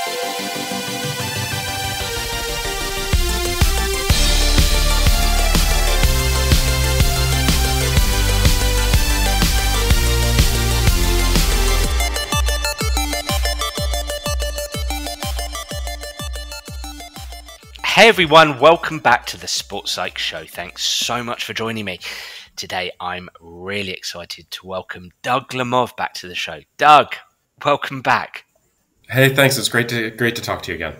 Hey everyone, welcome back to the Sports Psych Show. Thanks so much for joining me. Today I'm really excited to welcome Doug Lemov back to the show. Doug, welcome back. Hey, thanks. It's great to talk to you again.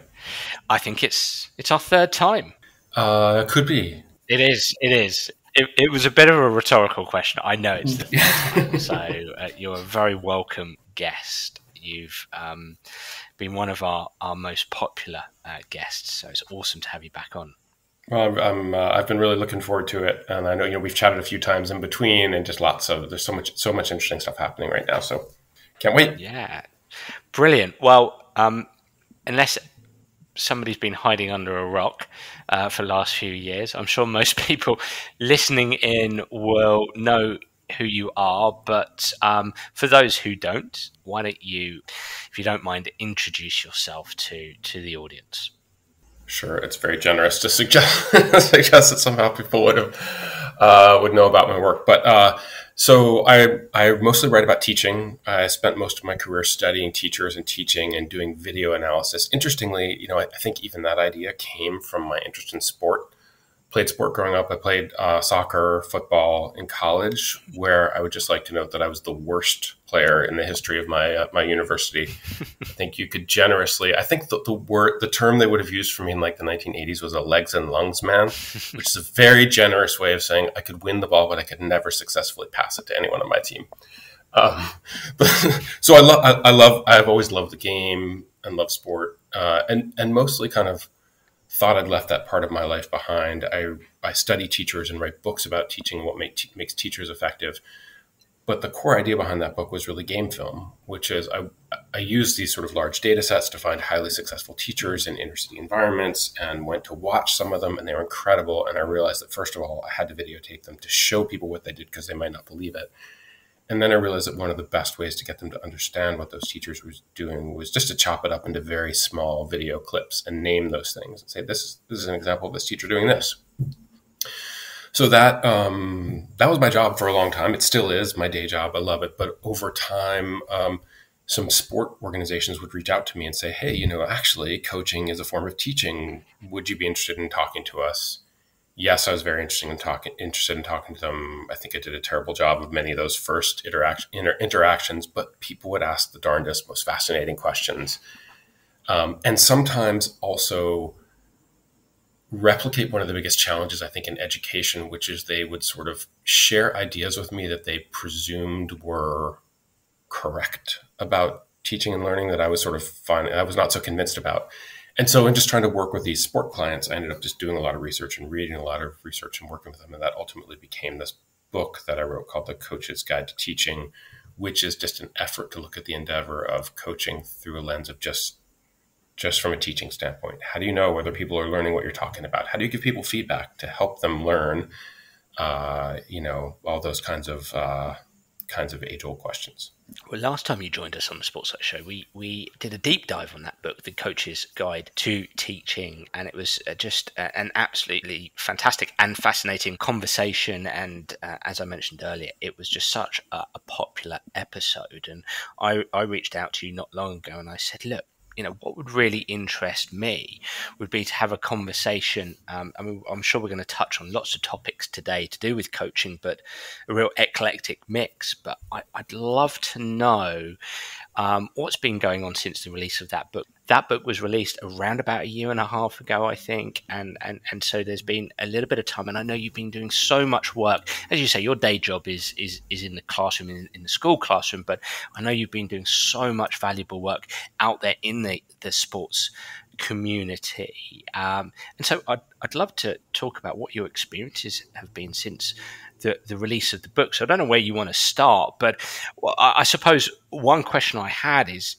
I think it's our third time. Could be. It is. It was a bit of a rhetorical question. I know it's the third time, so you're a very welcome guest. You've been one of our most popular guests, so it's awesome to have you back on. Well, I've been really looking forward to it, and I know we've chatted a few times in between, and just there's so much interesting stuff happening right now. So can't wait. Yeah, brilliant. Well, unless somebody's been hiding under a rock for the last few years, I'm sure most people listening in will know who you are, but for those who don't, why don't you, if you don't mind, introduce yourself to the audience? Sure, it's very generous to suggest that somehow people would know about my work. But so I mostly write about teaching. I spent most of my career studying teachers and teaching and doing video analysis. Interestingly, I think even that idea came from my interest in sport. Played sport growing up. I played soccer, football in college, where I would just like to note that I was the worst player in the history of my university. I think you could generously, I think the term they would have used for me in like the 1980s was a legs and lungs man, which is a very generous way of saying I could win the ball, but I could never successfully pass it to anyone on my team. So I've always loved the game and loved sport, and mostly kind of thought I'd left that part of my life behind. I study teachers and write books about teaching and what makes teachers effective. But the core idea behind that book was really game film, which is I used these sort of large data sets to find highly successful teachers in inner city environments and went to watch some of them, and they were incredible. And I realized that, first of all, I had to videotape them to show people what they did because they might not believe it. And then I realized that one of the best ways to get them to understand what those teachers were doing was just to chop it up into very small video clips and name those things and say, this is an example of this teacher doing this. So that was my job for a long time. It still is my day job. I love it. But over time, some sport organizations would reach out to me and say, hey, actually coaching is a form of teaching. Would you be interested in talking to us? Yes, I was very interested in talking to them. I think I did a terrible job of many of those first interactions, but people would ask the darndest, most fascinating questions. And sometimes also replicate one of the biggest challenges, I think, in education, which is they would sort of share ideas with me that they presumed were correct about teaching and learning that I was I was not so convinced about. And so in just trying to work with these sport clients, I ended up just doing a lot of research and reading a lot of research and working with them. And that ultimately became this book that I wrote called The Coach's Guide to Teaching, which is just an effort to look at the endeavor of coaching through a lens of just from a teaching standpoint. How do you know whether people are learning what you're talking about? How do you give people feedback to help them learn, all those kinds of age-old questions. Well, last time you joined us on the Sports Psych Show, we did a deep dive on that book, The Coach's Guide to Teaching, and it was just an absolutely fantastic and fascinating conversation. And as I mentioned earlier, it was just such a popular episode. And I reached out to you not long ago, and I said, look, what would really interest me would be to have a conversation. I'm sure we're going to touch on lots of topics today to do with coaching, but a real eclectic mix. But I'd love to know what's been going on since the release of that book. That book was released around about a year and a half ago, I think. And so there's been a little bit of time. And I know you've been doing so much work. As you say, your day job is in the classroom, in the school classroom. But I know you've been doing so much valuable work out there in the sports community. And so I'd love to talk about what your experiences have been since the release of the book. So I don't know where you want to start. But I suppose one question I had is,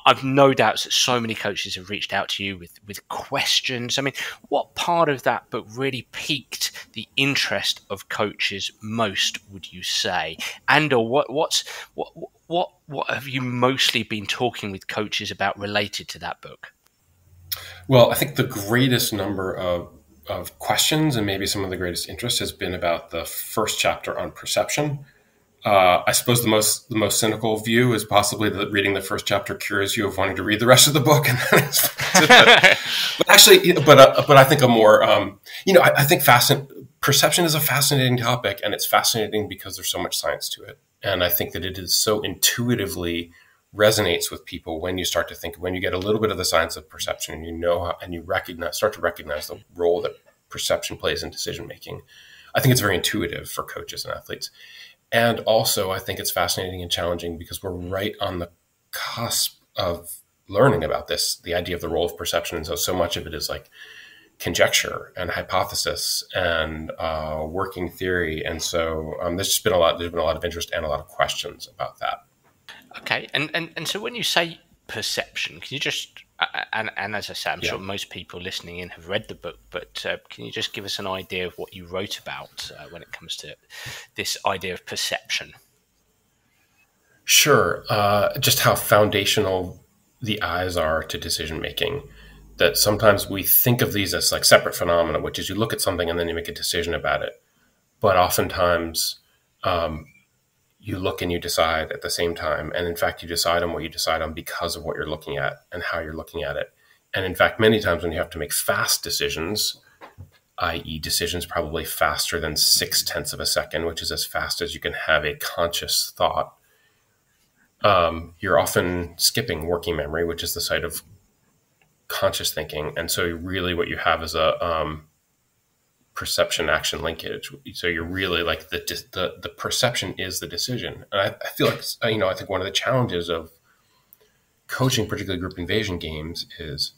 I've no doubts that so many coaches have reached out to you with questions. I mean, what part of that book really piqued the interest of coaches most, would you say? And or what have you mostly been talking with coaches about related to that book? Well, I think the greatest number of questions and maybe some of the greatest interest has been about the first chapter on perception. I suppose the most cynical view is possibly that reading the first chapter cures you of wanting to read the rest of the book. But I think a more, I think perception is a fascinating topic, and it's fascinating because there's so much science to it. And I think that it is so intuitively resonates with people when you start to think, when you get a little bit of the science of perception, and and you start to recognize the role that perception plays in decision making. I think it's very intuitive for coaches and athletes. And also, I think it's fascinating and challenging because we're right on the cusp of learning about this, the idea of the role of perception. And so much of it is like conjecture and hypothesis and working theory. And so there's been a lot of interest and a lot of questions about that. Okay. And so when you say perception, can you just, and as I say, I'm sure most people listening in have read the book, but can you just give us an idea of what you wrote about when it comes to this idea of perception? Sure. Just how foundational the eyes are to decision making. That sometimes we think of these as like separate phenomena, which is you look at something and then you make a decision about it. But oftentimes you look and you decide at the same time. And in fact, you decide on what you decide on because of what you're looking at and how you're looking at it. And in fact, many times when you have to make fast decisions, i.e. decisions probably faster than 0.6 of a second, which is as fast as you can have a conscious thought, you're often skipping working memory, which is the site of conscious thinking. And so really what you have is a perception action linkage. So you're really like the perception is the decision. And I feel like, I think one of the challenges of coaching, particularly group invasion games, is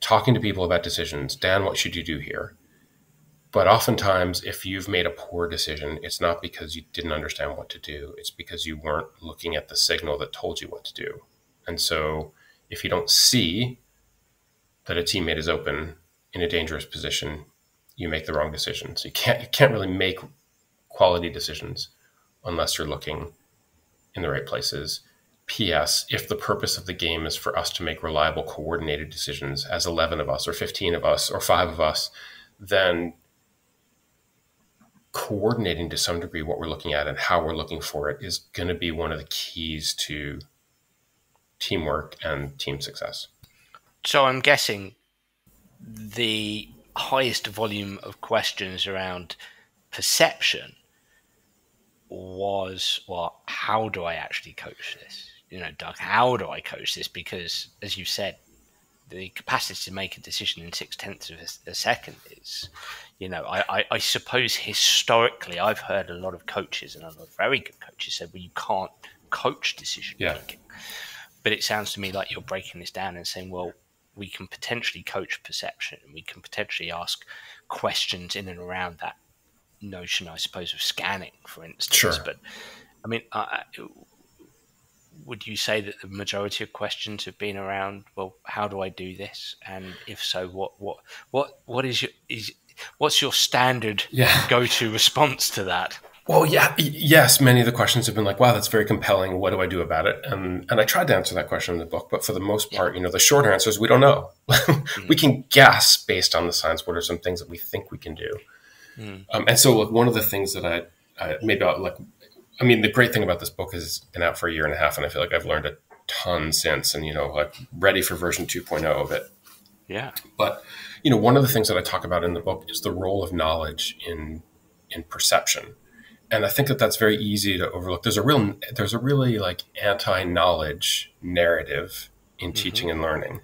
talking to people about decisions. Dan, what should you do here? But oftentimes, if you've made a poor decision, it's not because you didn't understand what to do. It's because you weren't looking at the signal that told you what to do. And so if you don't see that a teammate is open in a dangerous position, you make the wrong decision. So you can't really make quality decisions unless you're looking in the right places. P.S. If the purpose of the game is for us to make reliable, coordinated decisions as 11 of us or 15 of us or 5 of us, then coordinating to some degree what we're looking at and how we're looking for it is going to be one of the keys to teamwork and team success. So I'm guessing the highest volume of questions around perception was, well, how do I actually coach this? Doug, how do I coach this? Because, as you said, the capacity to make a decision in 0.6 of a second is, I suppose historically I've heard a lot of coaches and a lot of very good coaches say, well, you can't coach decision making. But it sounds to me like you're breaking this down and saying, well, we can potentially coach perception, and we can potentially ask questions in and around that notion, I suppose, of scanning, for instance. Sure. But I mean, would you say that the majority of questions have been around, well, how do I do this? And if so, what's your standard go-to response to that? Well, yes. Many of the questions have been like, wow, that's very compelling. What do I do about it? And I tried to answer that question in the book, but for the most part, the short answer is we don't know. We can guess based on the science. What are some things that we think we can do? And so one of the things that the great thing about this book is it's been out for 1.5 years, and I feel like I've learned a ton since, and, ready for version 2.0 of it. Yeah. But, one of the things that I talk about in the book is the role of knowledge in perception. And I think that that's very easy to overlook. There's a really like anti-knowledge narrative in teaching and learning,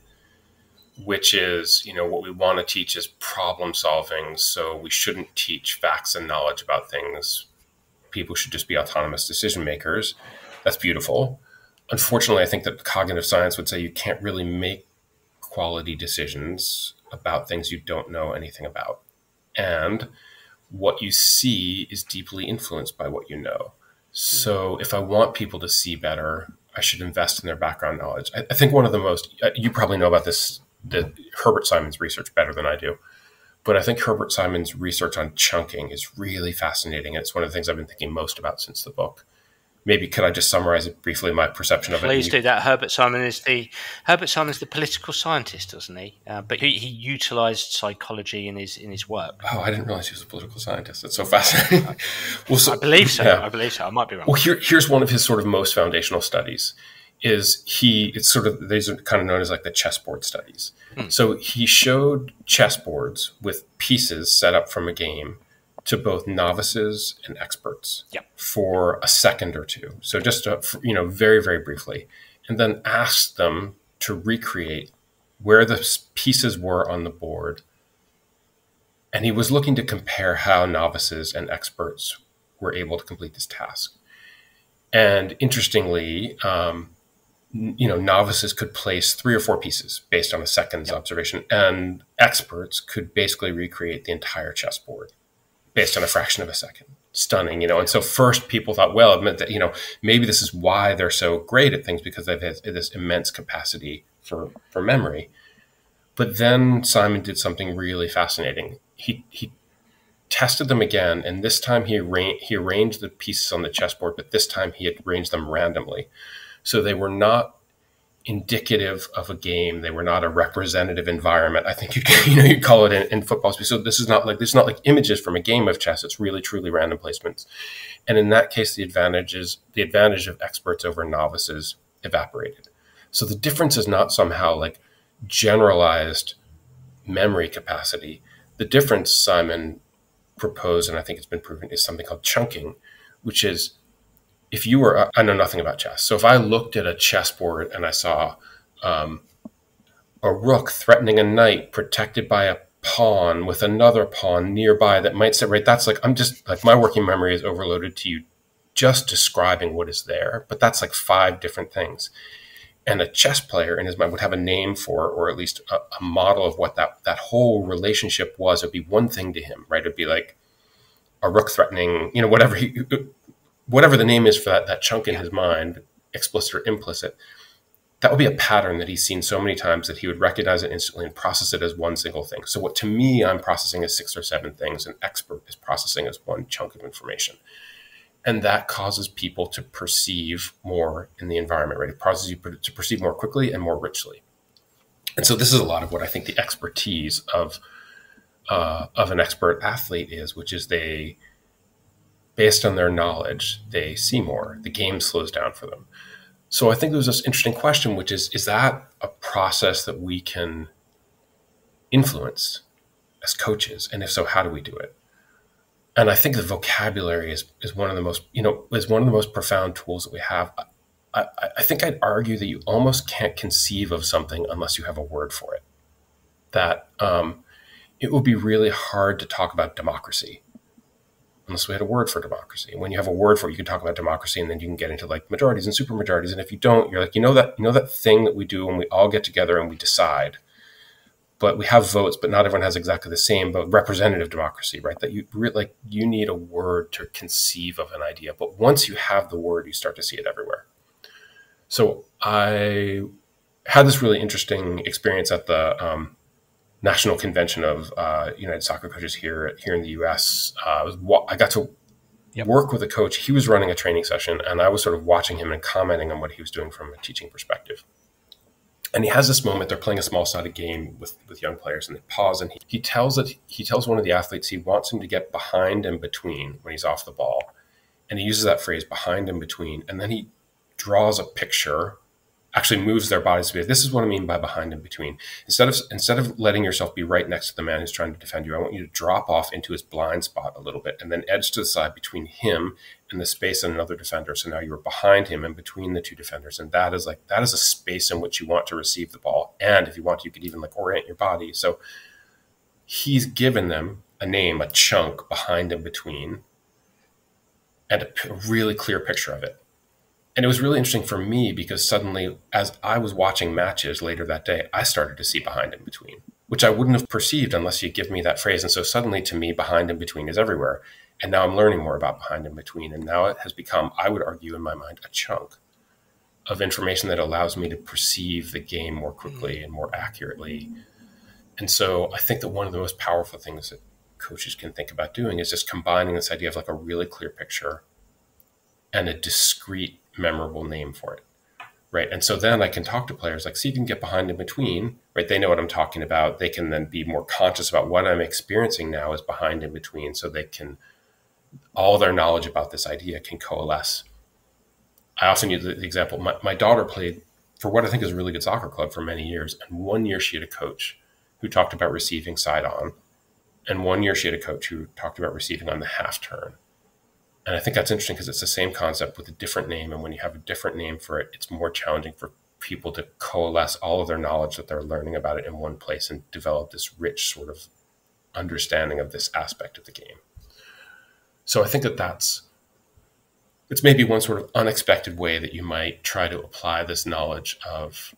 which is, what we want to teach is problem solving. So we shouldn't teach facts and knowledge about things. People should just be autonomous decision makers. That's beautiful. Unfortunately, I think that cognitive science would say you can't really make quality decisions about things you don't know anything about. And what you see is deeply influenced by what you know. So if I want people to see better, I should invest in their background knowledge. I think one of the most, you probably know about this, Herbert Simon's research better than I do, But I think Herbert Simon's research on chunking is really fascinating. And it's one of the things I've been thinking most about since the book. Maybe could I just summarize it briefly, my perception of it? Please do that. Herbert Simon's the political scientist, doesn't he? But he utilised psychology in his work. Oh, I didn't realize he was a political scientist. That's so fascinating. Well, so, I believe so. Yeah. I believe so. I might be wrong. Well, here's one of his sort of most foundational studies. It's sort of, these are kind of known as like the chessboard studies. So he showed chessboards with pieces set up from a game to both novices and experts for a second or two. So just, very, very briefly, and then asked them to recreate where the pieces were on the board. And he was looking to compare how novices and experts were able to complete this task. And interestingly, novices could place 3 or 4 pieces based on a second's observation, and experts could basically recreate the entire chessboard based on a fraction of a second. Stunning, And so first people thought, well, it meant that, maybe this is why they're so great at things, because they've had this immense capacity for memory. But then Simon did something really fascinating. He tested them again, and this time he arranged the pieces on the chessboard, but this time he had arranged them randomly. So they were not indicative of a game. They were not a representative environment. I think you'd call it in football. So this is not like images from a game of chess. It's really truly random placements. And in that case, the advantage of experts over novices evaporated. So the difference is not somehow like generalized memory capacity. The difference Simon proposed, and I think it's been proven, is something called chunking, which is, if you were, I know nothing about chess. So if I looked at a chessboard and I saw a rook threatening a knight protected by a pawn with another pawn nearby that might sit right, that's like, I'm just like, my working memory is overloaded to you just describing what is there. But that's like 5 different things. And a chess player in his mind would have a name for, or at least a model of what that whole relationship was. It'd be one thing to him, right? It'd be like a rook threatening, whatever the name is for that chunk in his mind, explicit or implicit. That would be a pattern that he's seen so many times that he would recognize it instantly and process it as one single thing. So what to me, I'm processing as 6 or 7 things. An expert is processing as one chunk of information. And that causes people to perceive more in the environment, right? It causes you to perceive more quickly and more richly. And so this is a lot of what I think the expertise of an expert athlete is, which is based on their knowledge, they see more. The game slows down for them. So I think there's this interesting question, which is that a process that we can influence as coaches? And if so, how do we do it? And I think the vocabulary is one of the most profound tools that we have. I think I'd argue that you almost can't conceive of something unless you have a word for it. That it would be really hard to talk about democracy unless we had a word for democracy. And when you have a word for it, you can talk about democracy, and then you can get into like majorities and supermajorities. And if you don't, you're like, that thing that we do when we all get together and we decide, but we have votes, but not everyone has exactly the same, but representative democracy, right? That you need a word to conceive of an idea. But once you have the word, you start to see it everywhere. So I had this really interesting experience at the National Convention of United Soccer Coaches here in the U.S. I got to work with a coach. He was running a training session, and I was sort of watching him and commenting on what he was doing from a teaching perspective. And he has this moment. They're playing a small-sided game with young players, and they pause, and he tells one of the athletes he wants him to get behind and between when he's off the ball, and he uses that phrase, behind and between, and then he draws a picture. Actually moves their bodies to be, this is what I mean by behind and between. Instead of letting yourself be right next to the man who's trying to defend you, I want you to drop off into his blind spot a little bit and then edge to the side between him and the space and another defender. So now you're behind him and between the 2 defenders. And that is a space in which you want to receive the ball. And if you want, you could even orient your body. So he's given them a name, a chunk behind and between, and a really clear picture of it. And it was really interesting for me because suddenly, as I was watching matches later that day, I started to see behind and between, which I wouldn't have perceived unless you give me that phrase. And so suddenly to me, behind and between is everywhere. And now I'm learning more about behind and between. And now it has become, I would argue in my mind, a chunk of information that allows me to perceive the game more quickly and more accurately. And so I think that one of the most powerful things that coaches can think about doing is just combining this idea of like a really clear picture and a discrete, memorable name for it. Right. And so then I can talk to players like, see, you can get behind in between, right? They know what I'm talking about. They can then be more conscious about what I'm experiencing now is behind in between. So they can, all their knowledge about this idea can coalesce. I also use the example, my daughter played for what I think is a really good soccer club for many years. And one year she had a coach who talked about receiving side on. And one year she had a coach who talked about receiving on the half turn. And I think that's interesting because it's the same concept with a different name. And when you have a different name for it, it's more challenging for people to coalesce all of their knowledge that they're learning about it in one place and develop this rich sort of understanding of this aspect of the game. So I think that it's maybe one sort of unexpected way that you might try to apply this knowledge of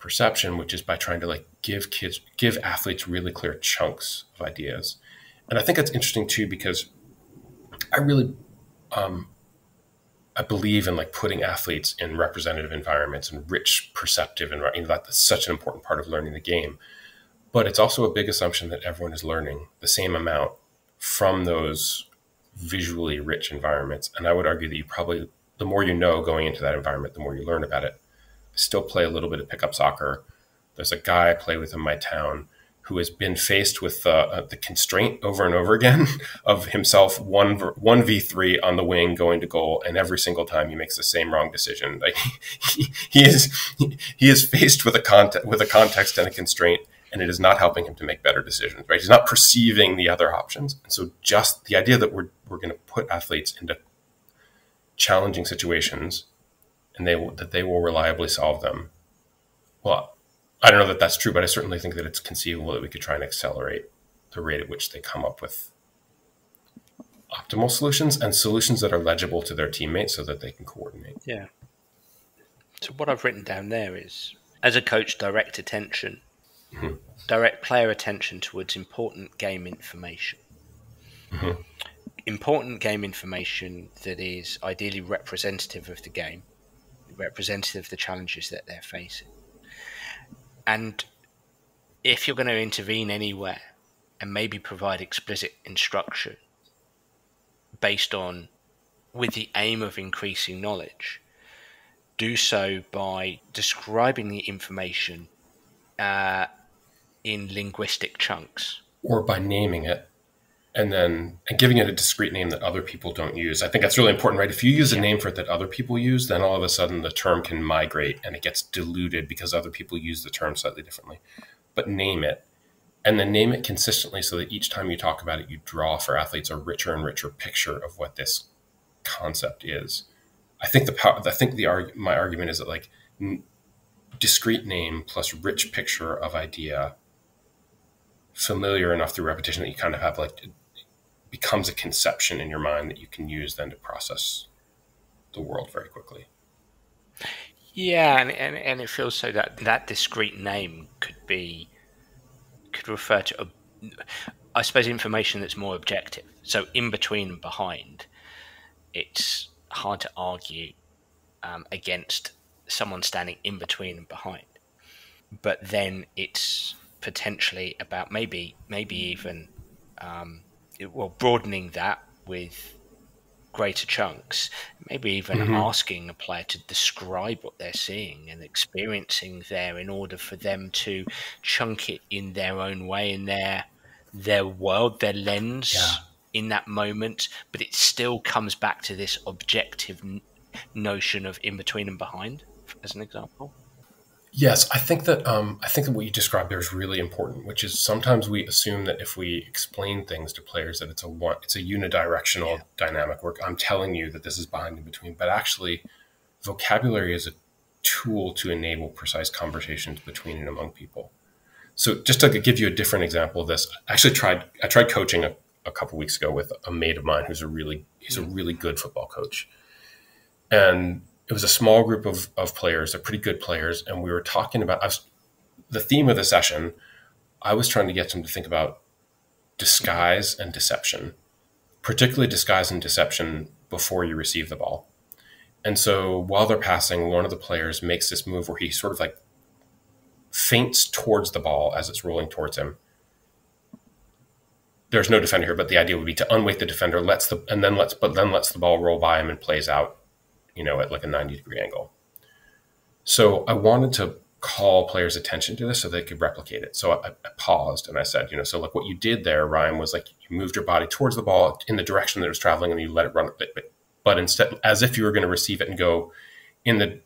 perception, which is by trying to like give athletes really clear chunks of ideas. And I think that's interesting too, because I really, I believe in like putting athletes in representative environments and rich perceptive environments. That's such an important part of learning the game. But it's also a big assumption that everyone is learning the same amount from those visually rich environments. And I would argue that you probably, the more you know going into that environment, the more you learn about it. I still play a little bit of pickup soccer. There's a guy I play with in my town who has been faced with the constraint over and over again of himself 1v3 on the wing going to goal, and every single time he makes the same wrong decision. Like he is faced with a context and a constraint, and it is not helping him to make better decisions. Right? He's not perceiving the other options, and so just the idea that we're going to put athletes into challenging situations, and that they will reliably solve them. Well, I don't know that that's true, but I certainly think that it's conceivable that we could try and accelerate the rate at which they come up with optimal solutions and solutions that are legible to their teammates so that they can coordinate. Yeah. So what I've written down there is, as a coach, direct player attention towards important game information. Mm-hmm. Important game information that is ideally representative of the game, representative of the challenges that they're facing. And if you're going to intervene anywhere and maybe provide explicit instruction with the aim of increasing knowledge, do so by describing the information in linguistic chunks. Or by naming it and giving it a discrete name that other people don't use. I think that's really important, right? If you use a name for it that other people use, then all of a sudden the term can migrate and it gets diluted because other people use the term slightly differently. But name it, and then name it consistently so that each time you talk about it, you draw for athletes a richer and richer picture of what this concept is. I think my argument is that like discrete name plus rich picture of idea, familiar enough through repetition that you kind of have like becomes a conception in your mind that you can use then to process the world very quickly. Yeah, and it feels so that discrete name could refer to, I suppose, information that's more objective. So in between and behind, it's hard to argue against someone standing in between and behind. But then it's potentially about maybe even broadening that with greater chunks, maybe even asking a player to describe what they're seeing and experiencing there in order for them to chunk it in their own way, in their world, their lens in that moment. But it still comes back to this objective notion of in between and behind, as an example. Yes, I think that what you described there is really important, which is sometimes we assume that if we explain things to players that it's a unidirectional dynamic where I'm telling you that this is behind and between, but actually vocabulary is a tool to enable precise conversations between and among people. So just to give you a different example of this, I tried coaching a couple weeks ago with a mate of mine who's a really good football coach. And it was a small group of players, they're pretty good players, and we were talking about the theme of the session. I was trying to get them to think about disguise and deception, particularly disguise and deception before you receive the ball. And so while they're passing, one of the players makes this move where he sort of like feints towards the ball as it's rolling towards him. There's no defender here, but the idea would be to unweight the defender, lets the ball roll by him and plays out, at like a 90-degree angle. So I wanted to call players' attention to this so they could replicate it. So I paused and I said, so like what you did there, Ryan, was like you moved your body towards the ball in the direction that it was traveling and you let it run, but instead, as if you were going to receive it and go in the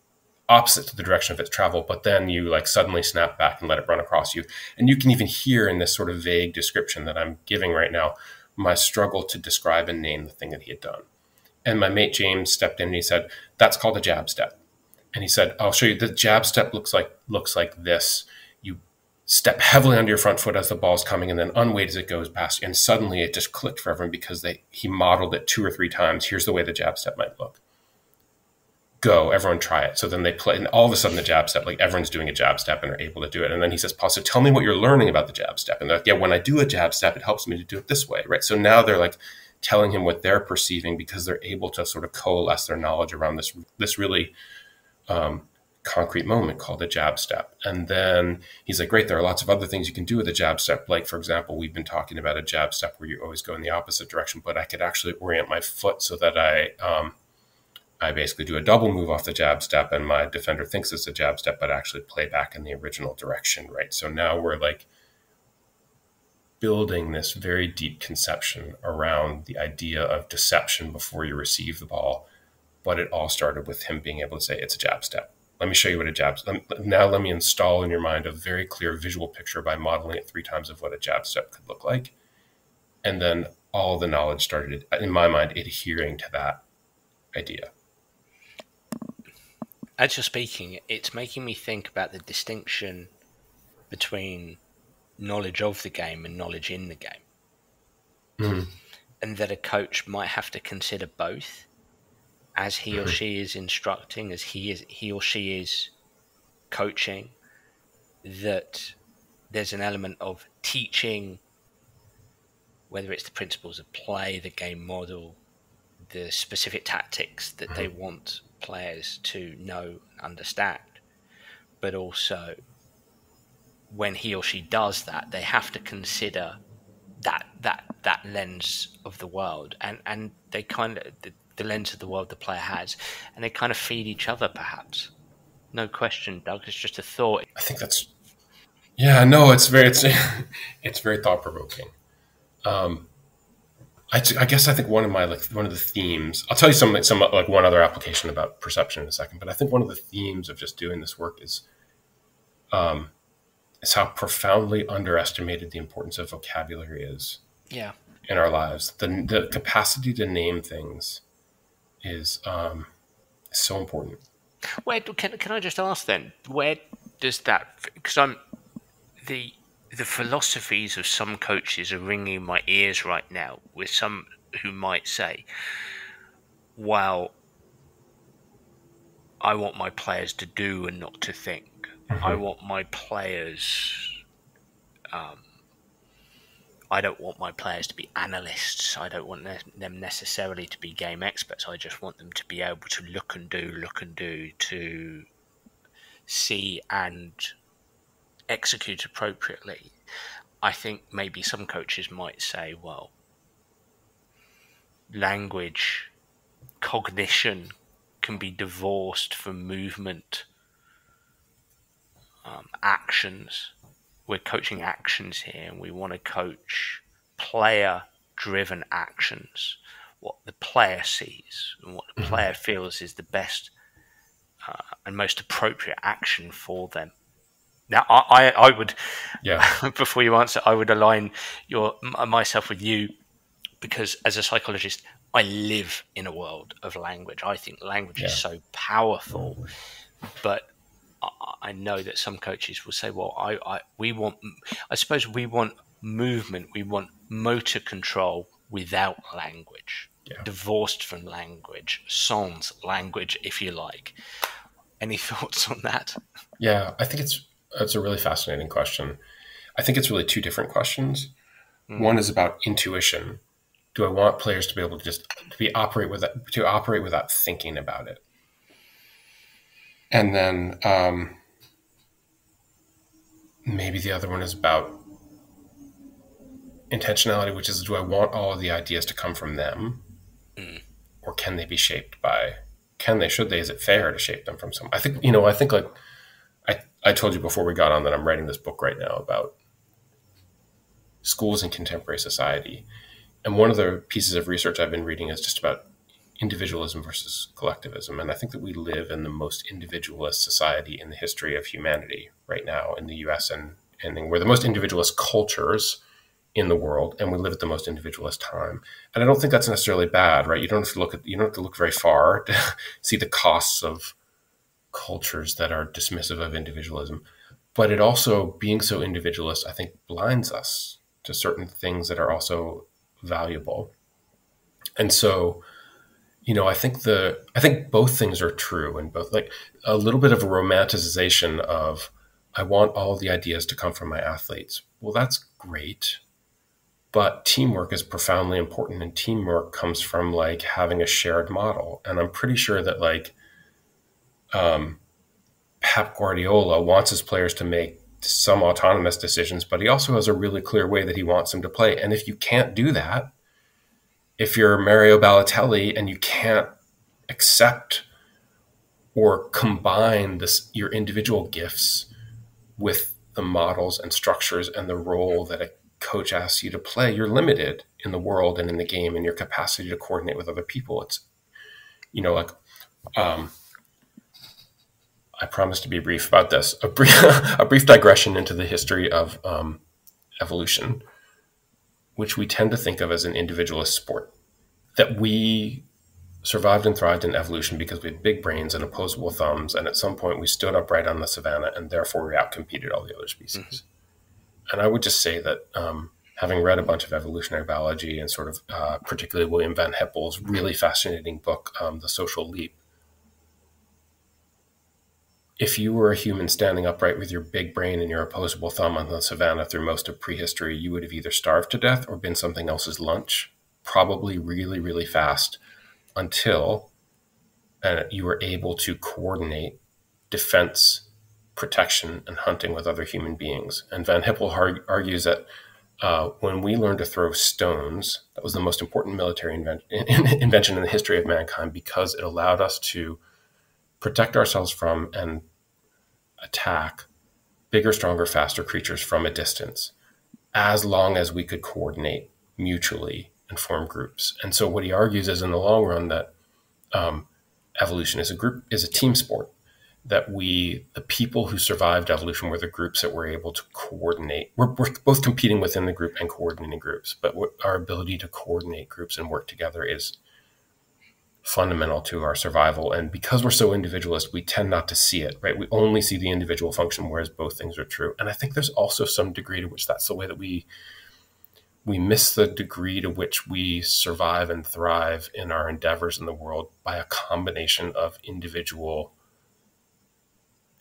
opposite to the direction of its travel, but then you like suddenly snap back and let it run across you. And you can even hear in this sort of vague description that I'm giving right now, my struggle to describe and name the thing that he had done. And my mate James stepped in and he said, that's called a jab step. And he said, I'll show you. The jab step looks like this. You step heavily under your front foot as the ball's coming and then unweight as it goes past you. And suddenly it just clicked for everyone because he modeled it 2 or 3 times. Here's the way the jab step might look. Go, everyone try it. So then they play, and all of a sudden the jab step, like everyone's doing a jab step and are able to do it. And then he says, Paul, so tell me what you're learning about the jab step. And they're like, yeah, when I do a jab step, it helps me to do it this way, right? So now they're like telling him what they're perceiving because they're able to sort of coalesce their knowledge around this really concrete moment called a jab step. And then he's like, great, there are lots of other things you can do with a jab step. Like, for example, we've been talking about a jab step where you always go in the opposite direction, but I could actually orient my foot so that I basically do a double move off the jab step and my defender thinks it's a jab step, but actually play back in the original direction, right? So now we're like building this very deep conception around the idea of deception before you receive the ball. But it all started with him being able to say, it's a jab step. Let me show you what a jab step. Now let me install in your mind a very clear visual picture by modeling it 3 times of what a jab step could look like. And then all the knowledge started, in my mind, adhering to that idea. As you're speaking, it's making me think about the distinction between knowledge of the game and knowledge in the game. Mm-hmm. And that a coach might have to consider both as he or she is instructing, as he or she is coaching, that there's an element of teaching, whether it's the principles of play, the game model, the specific tactics that they want players to know and understand, but also when he or she does that, they have to consider that lens of the world, and they kind of the lens of the world the player has, and they kind of feed each other, perhaps. No question, Doug. It's just a thought. I think that's, yeah, no, it's very thought provoking. I guess I think one of the themes, I'll tell you some like one other application about perception in a second, but I think one of the themes of just doing this work is how profoundly underestimated the importance of vocabulary is. Yeah. In our lives. The capacity to name things is so important. Where can I just ask then? Where does that? Because the philosophies of some coaches are ringing in my ears right now. With some who might say, "Well, I want my players to do and not to think. I want my players." I don't want my players to be analysts. I don't want them necessarily to be game experts. I just want them to be able to look and do, to see and execute appropriately. I think maybe some coaches might say, well, language, cognition can be divorced from movement, actions. We're coaching actions here, and we want to coach player-driven actions, what the player sees and what the player feels is the best and most appropriate action for them. Now, I would, before you answer, I would align myself with you, because as a psychologist, I live in a world of language. I think language is so powerful, but I know that some coaches will say, well, we want movement, we want motor control without language, divorced from language, sans language, if you like. Any thoughts on that? Yeah, I think it's a really fascinating question. I think it's really 2 different questions. One is about intuition. Do I want players to be able to operate without thinking about it? And then maybe the other one is about intentionality, which is, do I want all of the ideas to come from them, Mm. or can they be shaped by? Can they? Should they? Is it fair to shape them from some? I think, you know. I think, like, I told you before we got on that I'm writing this book right now about schools in contemporary society, and one of the pieces of research I've been reading is just about individualism versus collectivism. And I think that we live in the most individualist society in the history of humanity right now in the US, and we're the most individualist cultures in the world, and we live at the most individualist time. And I don't think that's necessarily bad, right? You don't have to look very far to see the costs of cultures that are dismissive of individualism. But it also, being so individualist, I think blinds us to certain things that are also valuable. And so, you know, I think both things are true, and both, like, a little bit of a romanticization of, I want all the ideas to come from my athletes. Well, that's great, but teamwork is profoundly important, and teamwork comes from, like, having a shared model. And I'm pretty sure that, like, Pep Guardiola wants his players to make some autonomous decisions, but he also has a really clear way that he wants them to play. And if you can't do that, if you're Mario Balotelli and you can't accept or combine your individual gifts with the models and structures and the role that a coach asks you to play, you're limited in the world and in the game and your capacity to coordinate with other people. It's, you know, like, I promise to be brief about this. A brief digression into the history of evolution, which we tend to think of as an individualist sport. That we survived and thrived in evolution because we had big brains and opposable thumbs, and at some point we stood upright on the savannah, and therefore we outcompeted all the other species. Mm-hmm. And I would just say that, having read a bunch of evolutionary biology and sort of particularly William Van Hippel's really fascinating book, The Social Leap, if you were a human standing upright with your big brain and your opposable thumb on the savannah through most of prehistory, you would have either starved to death or been something else's lunch, probably really, really fast, until you were able to coordinate defense, protection, and hunting with other human beings. And Van Hippel argues that when we learned to throw stones, that was the most important military invention in the history of mankind, because it allowed us to protect ourselves from and attack bigger, stronger, faster creatures from a distance, as long as we could coordinate mutually and form groups. And so what he argues is, in the long run, that evolution is a team sport. That the people who survived evolution were the groups that were able to coordinate. We're both competing within the group and coordinating groups, but our ability to coordinate groups and work together is fundamental to our survival. And because we're so individualist, we tend not to see it, right? We only see the individual function, whereas both things are true. And I think there's also some degree to which that's the way that we miss the degree to which we survive and thrive in our endeavors in the world by a combination of individual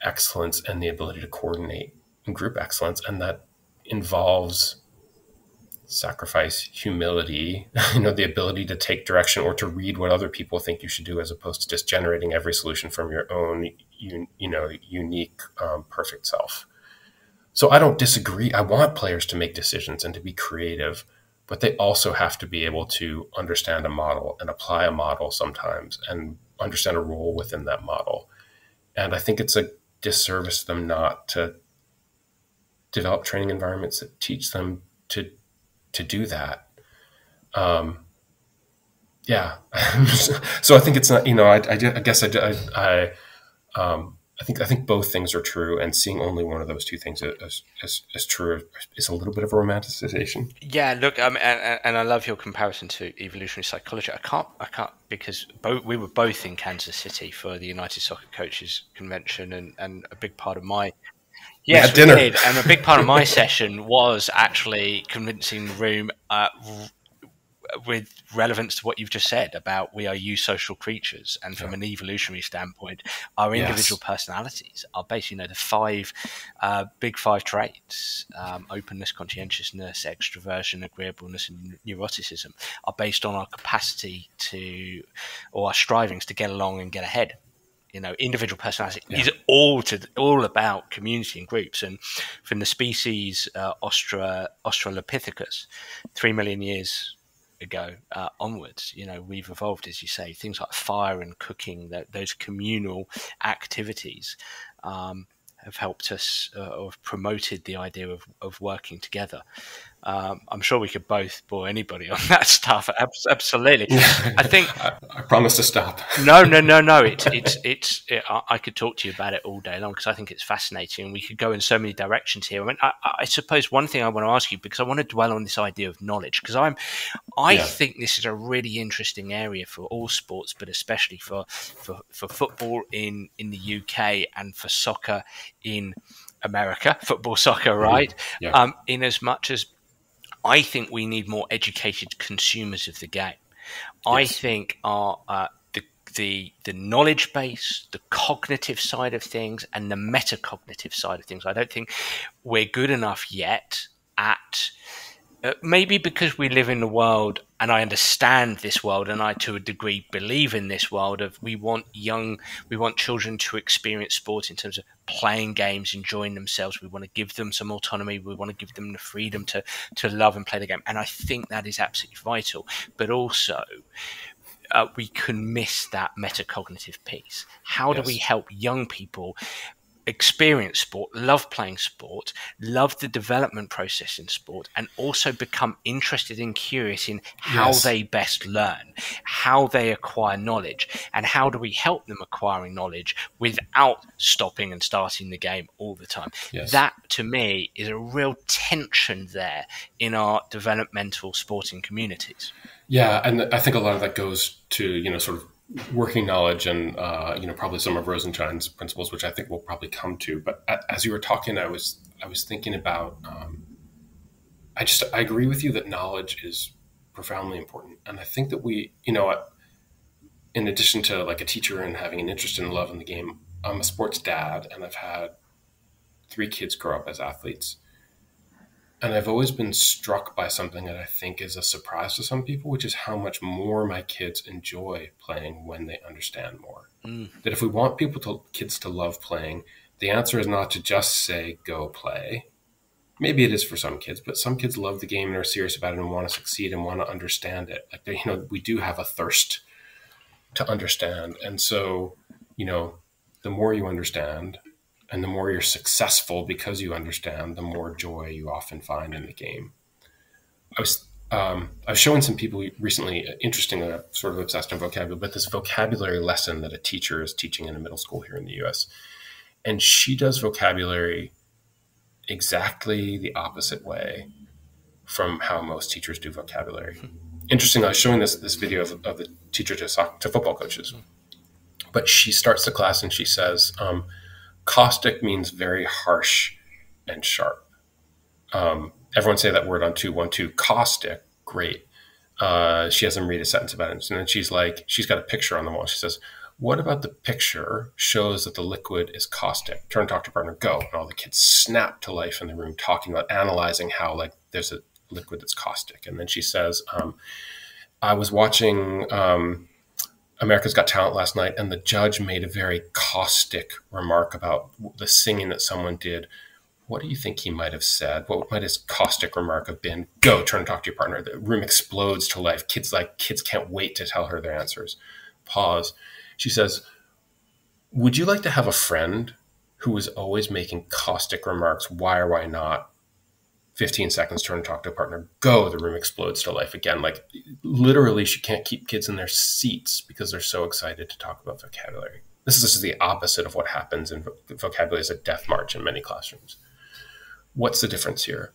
excellence and the ability to coordinate and group excellence. And that involves sacrifice, humility, the ability to take direction or to read what other people think you should do, as opposed to just generating every solution from your own, unique, perfect self. So I don't disagree. I want players to make decisions and to be creative, but they also have to be able to understand a model and apply a model sometimes and understand a role within that model. And I think it's a disservice to them not to develop training environments that teach them to do that. Yeah. So I think it's not, I think both things are true, and seeing only one of those two things as true is a little bit of a romanticization. Yeah, look, and I love your comparison to evolutionary psychology. I can't because we were both in Kansas City for the United Soccer Coaches Convention, and a big part of my yes, we dinner. did, and a big part of my session was actually convincing the room with relevance to what you've just said about we are eusocial creatures, and from an evolutionary standpoint, our individual personalities are basically, the big five traits: openness, conscientiousness, extroversion, agreeableness, and neuroticism are based on our capacity to, or our strivings to get along and get ahead Individual personality Yeah. is all about community and groups. And from the species Australopithecus, 3 million years ago onwards, we've evolved, as you say, things like fire and cooking, those communal activities have helped us or have promoted the idea of working together. I'm sure we could both bore anybody on that stuff. Absolutely. I think I promise to stop. No. I could talk to you about it all day long because I think it's fascinating, and we could go in so many directions here. I mean, I suppose one thing I want to ask you, because I want to dwell on this idea of knowledge, because I think this is a really interesting area for all sports, but especially for football in the UK and for soccer in America, football, soccer, right? Yeah. In as much as I think we need more educated consumers of the game. I think the knowledge base, the cognitive side of things, and the metacognitive side of things, I don't think we're good enough yet at. Maybe because we live in the world, and I understand this world, and I, to a degree, believe in this world of we want children to experience sport in terms of playing games, enjoying themselves. We want to give them some autonomy. We want to give them the freedom to love and play the game. And I think that is absolutely vital. But also, we can miss that metacognitive piece. How do we help young people experience sport, love playing sport, love the development process in sport, and also become interested and curious in how they best learn, how they acquire knowledge, and how do we help them acquiring knowledge without stopping and starting the game all the time? That, to me, is a real tension there in our developmental sporting communities. Yeah, and I think a lot of that goes to, sort of working knowledge and, probably some of Rosenthal's principles, which I think we'll probably come to. But as you were talking, I was thinking about, I agree with you that knowledge is profoundly important. And I think that we, in addition to like a teacher and having an interest in love in the game, I'm a sports dad, and I've had 3 kids grow up as athletes. And I've always been struck by something that I think is a surprise to some people, which is how much more my kids enjoy playing when they understand more. That if we want kids to love playing, the answer is not to just say, go play. Maybe it is for some kids, but some kids love the game and are serious about it and want to succeed and want to understand it. Like, we do have a thirst to understand. And so, the more you understand, and the more you're successful because you understand, the more joy you often find in the game. I was showing some people recently, interestingly, I'm sort of obsessed on vocabulary, but this vocabulary lesson that a teacher is teaching in a middle school here in the US. And she does vocabulary exactly the opposite way from how most teachers do vocabulary. Interestingly, I was showing this video of the teacher to football coaches. But she starts the class and she says, caustic means very harsh and sharp. Everyone say that word on 2, 1, 2. Caustic, great. She has them read a sentence about it. And then she's got a picture on the wall. She says, what about the picture shows that the liquid is caustic? Turn, talk to your partner, go. And all the kids snap to life in the room, talking about, analyzing how there's a liquid that's caustic. And then she says, I was watching America's Got Talent last night, and the judge made a very caustic remark about the singing that someone did. What do you think he might have said? What might his caustic remark have been? Go, turn and talk to your partner. The room explodes to life. Kids can't wait to tell her their answers. Pause. She says, would you like to have a friend who was always making caustic remarks? Why or why not? 15 seconds, turn and talk to a partner. Go, the room explodes to life again. Like, literally, she can't keep kids in their seats because they're so excited to talk about vocabulary. This is the opposite of what happens in vocabulary is a death march in many classrooms. What's the difference here?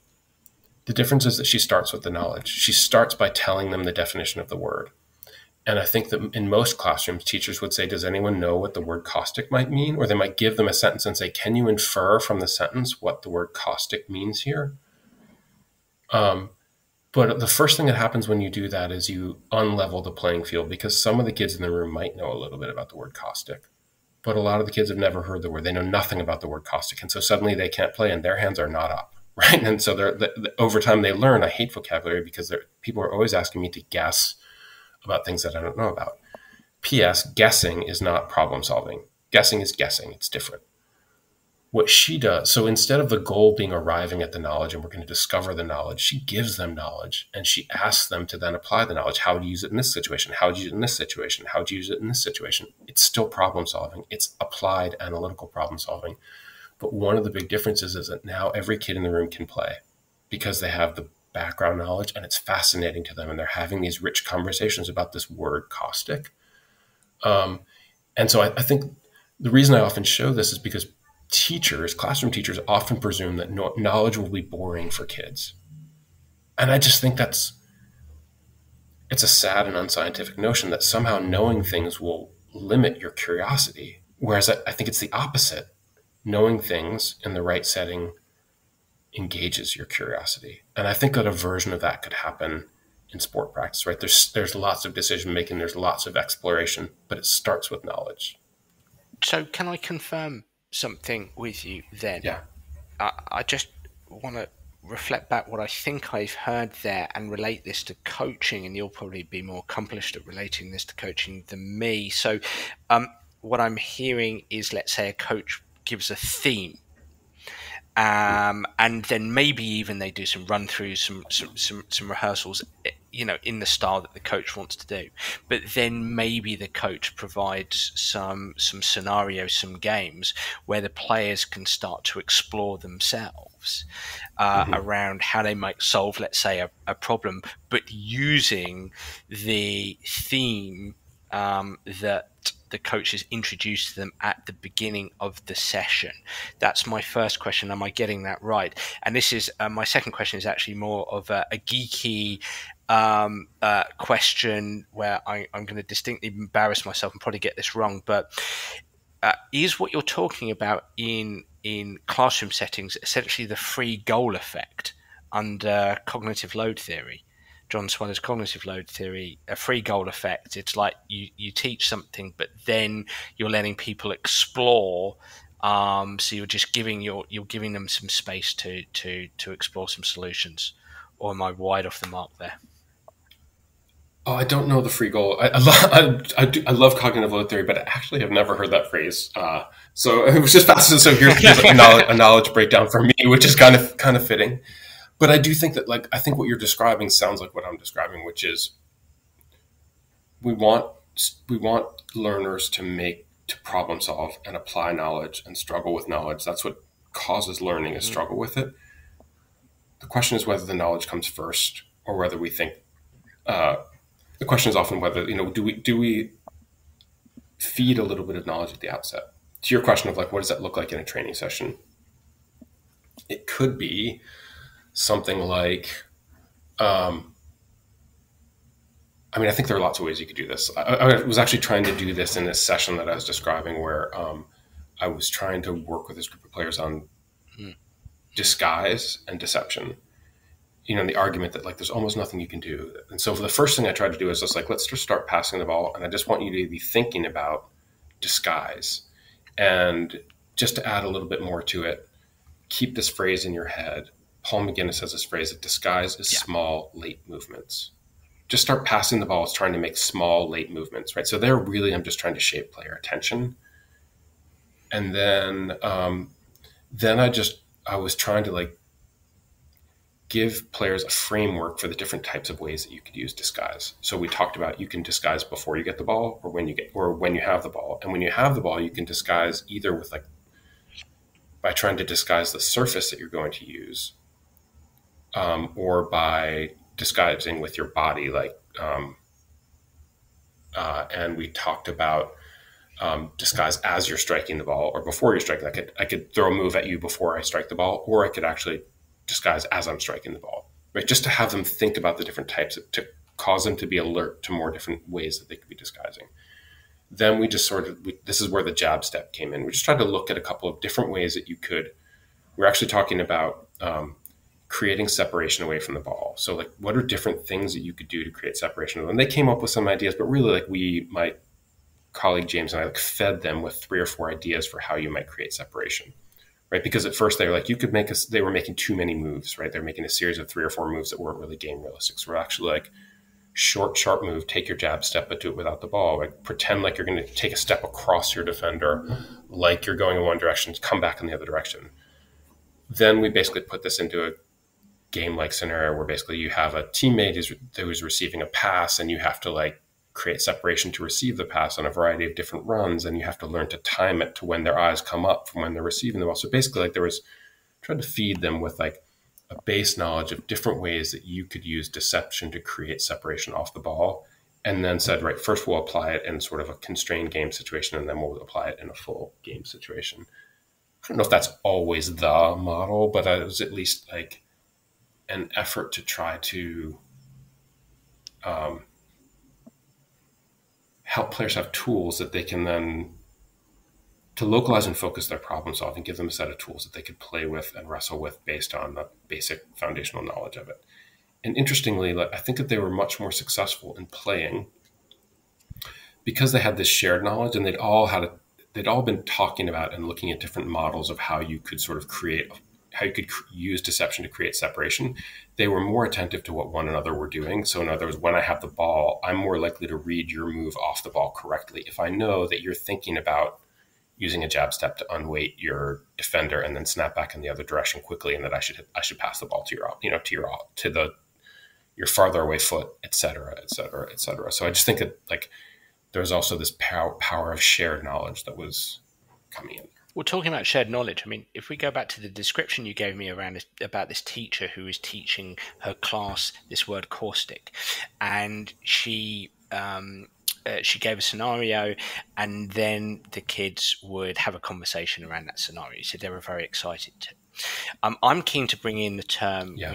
The difference is that she starts with the knowledge. She starts by telling them the definition of the word. And I think that in most classrooms, teachers would say, does anyone know what the word caustic might mean? Or they might give them a sentence and say, can you infer from the sentence what the word caustic means here? But the first thing that happens when you do that is you unlevel the playing field, because some of the kids in the room might know a little bit about the word caustic, but a lot of the kids have never heard the word. They know nothing about the word caustic. And so suddenly they can't play and their hands are not up, right? And so over time they learn. I hate vocabulary because people are always asking me to guess about things that I don't know about. P.S. Guessing is not problem solving. Guessing is guessing. It's different. What she does, so instead of the goal being arriving at the knowledge and we're going to discover the knowledge, she gives them knowledge and she asks them to then apply the knowledge. How do you use it in this situation? How do you use it in this situation? How do you use it in this situation? It's still problem solving. It's applied analytical problem solving. But one of the big differences is that now every kid in the room can play because they have the background knowledge and it's fascinating to them. And they're having these rich conversations about this word caustic. And so I think the reason I often show this is because classroom teachers often presume that knowledge will be boring for kids. And I just think it's a sad and unscientific notion that somehow knowing things will limit your curiosity. Whereas I think it's the opposite. Knowing things in the right setting engages your curiosity. And I think that a version of that could happen in sport practice, right? There's lots of decision making, there's lots of exploration, but it starts with knowledge. So can I confirm something with you then? Yeah. I just want to reflect back what I think I've heard there and relate this to coaching, and you'll probably be more accomplished at relating this to coaching than me. So what I'm hearing is, let's say a coach gives a theme, and then maybe even they do some run-throughs, some rehearsals, in the style that the coach wants to do. But then maybe the coach provides some scenarios, some games where the players can start to explore themselves around how they might solve, let's say, a problem, but using the theme that the coach has introduced to them at the beginning of the session. That's my first question. Am I getting that right? And this is my second question is actually more of a geeky question where I'm going to distinctly embarrass myself and probably get this wrong. But is what you're talking about in classroom settings essentially the free goal effect under cognitive load theory? John Sweller's cognitive load theory, a free goal effect. It's like you teach something, but then you're letting people explore. So you're just giving them some space to explore some solutions. Or am I wide off the mark there? Oh, I don't know the free goal. I love cognitive load theory, but I actually have never heard that phrase. So it was just fascinating. So here's a knowledge breakdown for me, which is kind of fitting. But I do think that, I think what you're describing sounds like what I'm describing, which is we want learners to problem solve and apply knowledge and struggle with knowledge. That's what causes learning, is struggle with it. The question is whether the knowledge comes first or whether we think, the question is often whether, do we feed a little bit of knowledge at the outset? To your question of what does that look like in a training session? It could be something like, I think there are lots of ways you could do this. I was actually trying to do this in this session that I was describing where I was trying to work with this group of players on disguise and deception. The argument that there's almost nothing you can do. And so for the first thing I tried to do is just let's just start passing the ball. And I just want you to be thinking about disguise. And just to add a little bit more to it, keep this phrase in your head. Paul McGinnis has this phrase that disguise is small, late movements. Just start passing the ball. It's trying to make small, late movements, right? So there really, I'm just trying to shape player attention. And then I was trying to give players a framework for the different types of ways that you could use disguise. So we talked about you can disguise before you get the ball or when you have the ball. And when you have the ball, you can disguise either with by trying to disguise the surface that you're going to use, or by disguising with your body, and we talked about disguise as you're striking the ball or before you're striking. I could throw a move at you before I strike the ball, or I could actually disguise as I'm striking the ball, right? Just to have them think about the different types to cause them to be alert to more different ways that they could be disguising. Then we just this is where the jab step came in. We just tried to look at a couple of different ways that you could. We're actually talking about creating separation away from the ball. So what are different things that you could do to create separation? And they came up with some ideas, but really my colleague James and I fed them with 3 or 4 ideas for how you might create separation, right? Because at first they were they were making too many moves, right? They're making a series of 3 or 4 moves that weren't really game realistic. So we're actually short, sharp move, take your jab step, but do it without the ball. Like pretend like you're going to take a step across your defender, like you're going in one direction, come back in the other direction. Then we basically put this into a game-like scenario where basically you have a teammate who's receiving a pass, and you have to like create separation to receive the pass on a variety of different runs, and you have to learn to time it to when their eyes come up from when they're receiving the ball. So basically, like trying to feed them with like a base knowledge of different ways that you could use deception to create separation off the ball, and then said, right, first we'll apply it in sort of a constrained game situation, and then we'll apply it in a full game situation. I don't know if that's always the model, but it was at least like an effort to try to help players have tools that they can then to localize and focus their problem solving, give them a set of tools that they could play with and wrestle with based on the basic foundational knowledge of it. And interestingly, I think that they were much more successful in playing because they had this shared knowledge, and they'd all been talking about and looking at different models of how you could sort of use deception to create separation. They were more attentive to what one another were doing. So in other words, when I have the ball, I'm more likely to read your move off the ball correctly if I know that you're thinking about using a jab step to unweight your defender and then snap back in the other direction quickly, and that I should pass the ball to your farther away foot, et cetera, et cetera, et cetera. So I just think that like there's also this power of shared knowledge that was coming in. Well, talking about shared knowledge, I mean, if we go back to the description you gave me about this teacher who is teaching her class this word caustic, and she gave a scenario, and then the kids would have a conversation around that scenario. So they were very excited to. I'm keen to bring in the term. Yeah.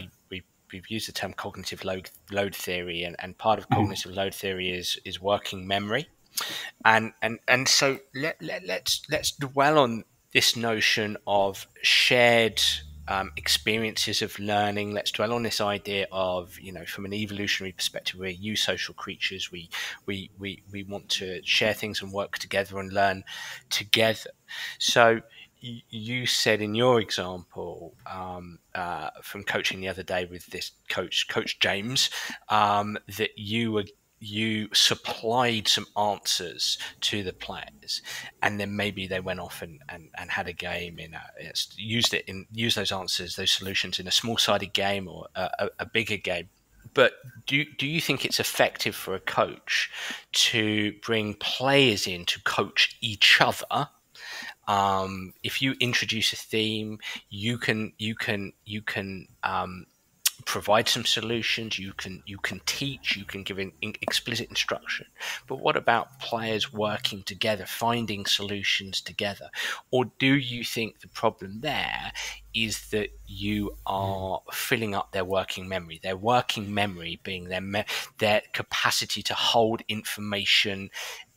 We've used the term cognitive load theory, and part of cognitive load theory is working memory. And so let's dwell on this notion of shared experiences of learning. Let's dwell on this idea of, from an evolutionary perspective, we're eusocial creatures. We want to share things and work together and learn together. So you said in your example from coaching the other day with this Coach James, that you supplied some answers to the players, and then maybe they went off and had a game used those answers, those solutions in a small-sided game or a bigger game. But do you think it's effective for a coach to bring players in to coach each other? If you introduce a theme, you can provide some solutions, you can teach, you can give an explicit instruction. But what about players working together, finding solutions together? Or do you think the problem there is that you are filling up their working memory being their capacity to hold information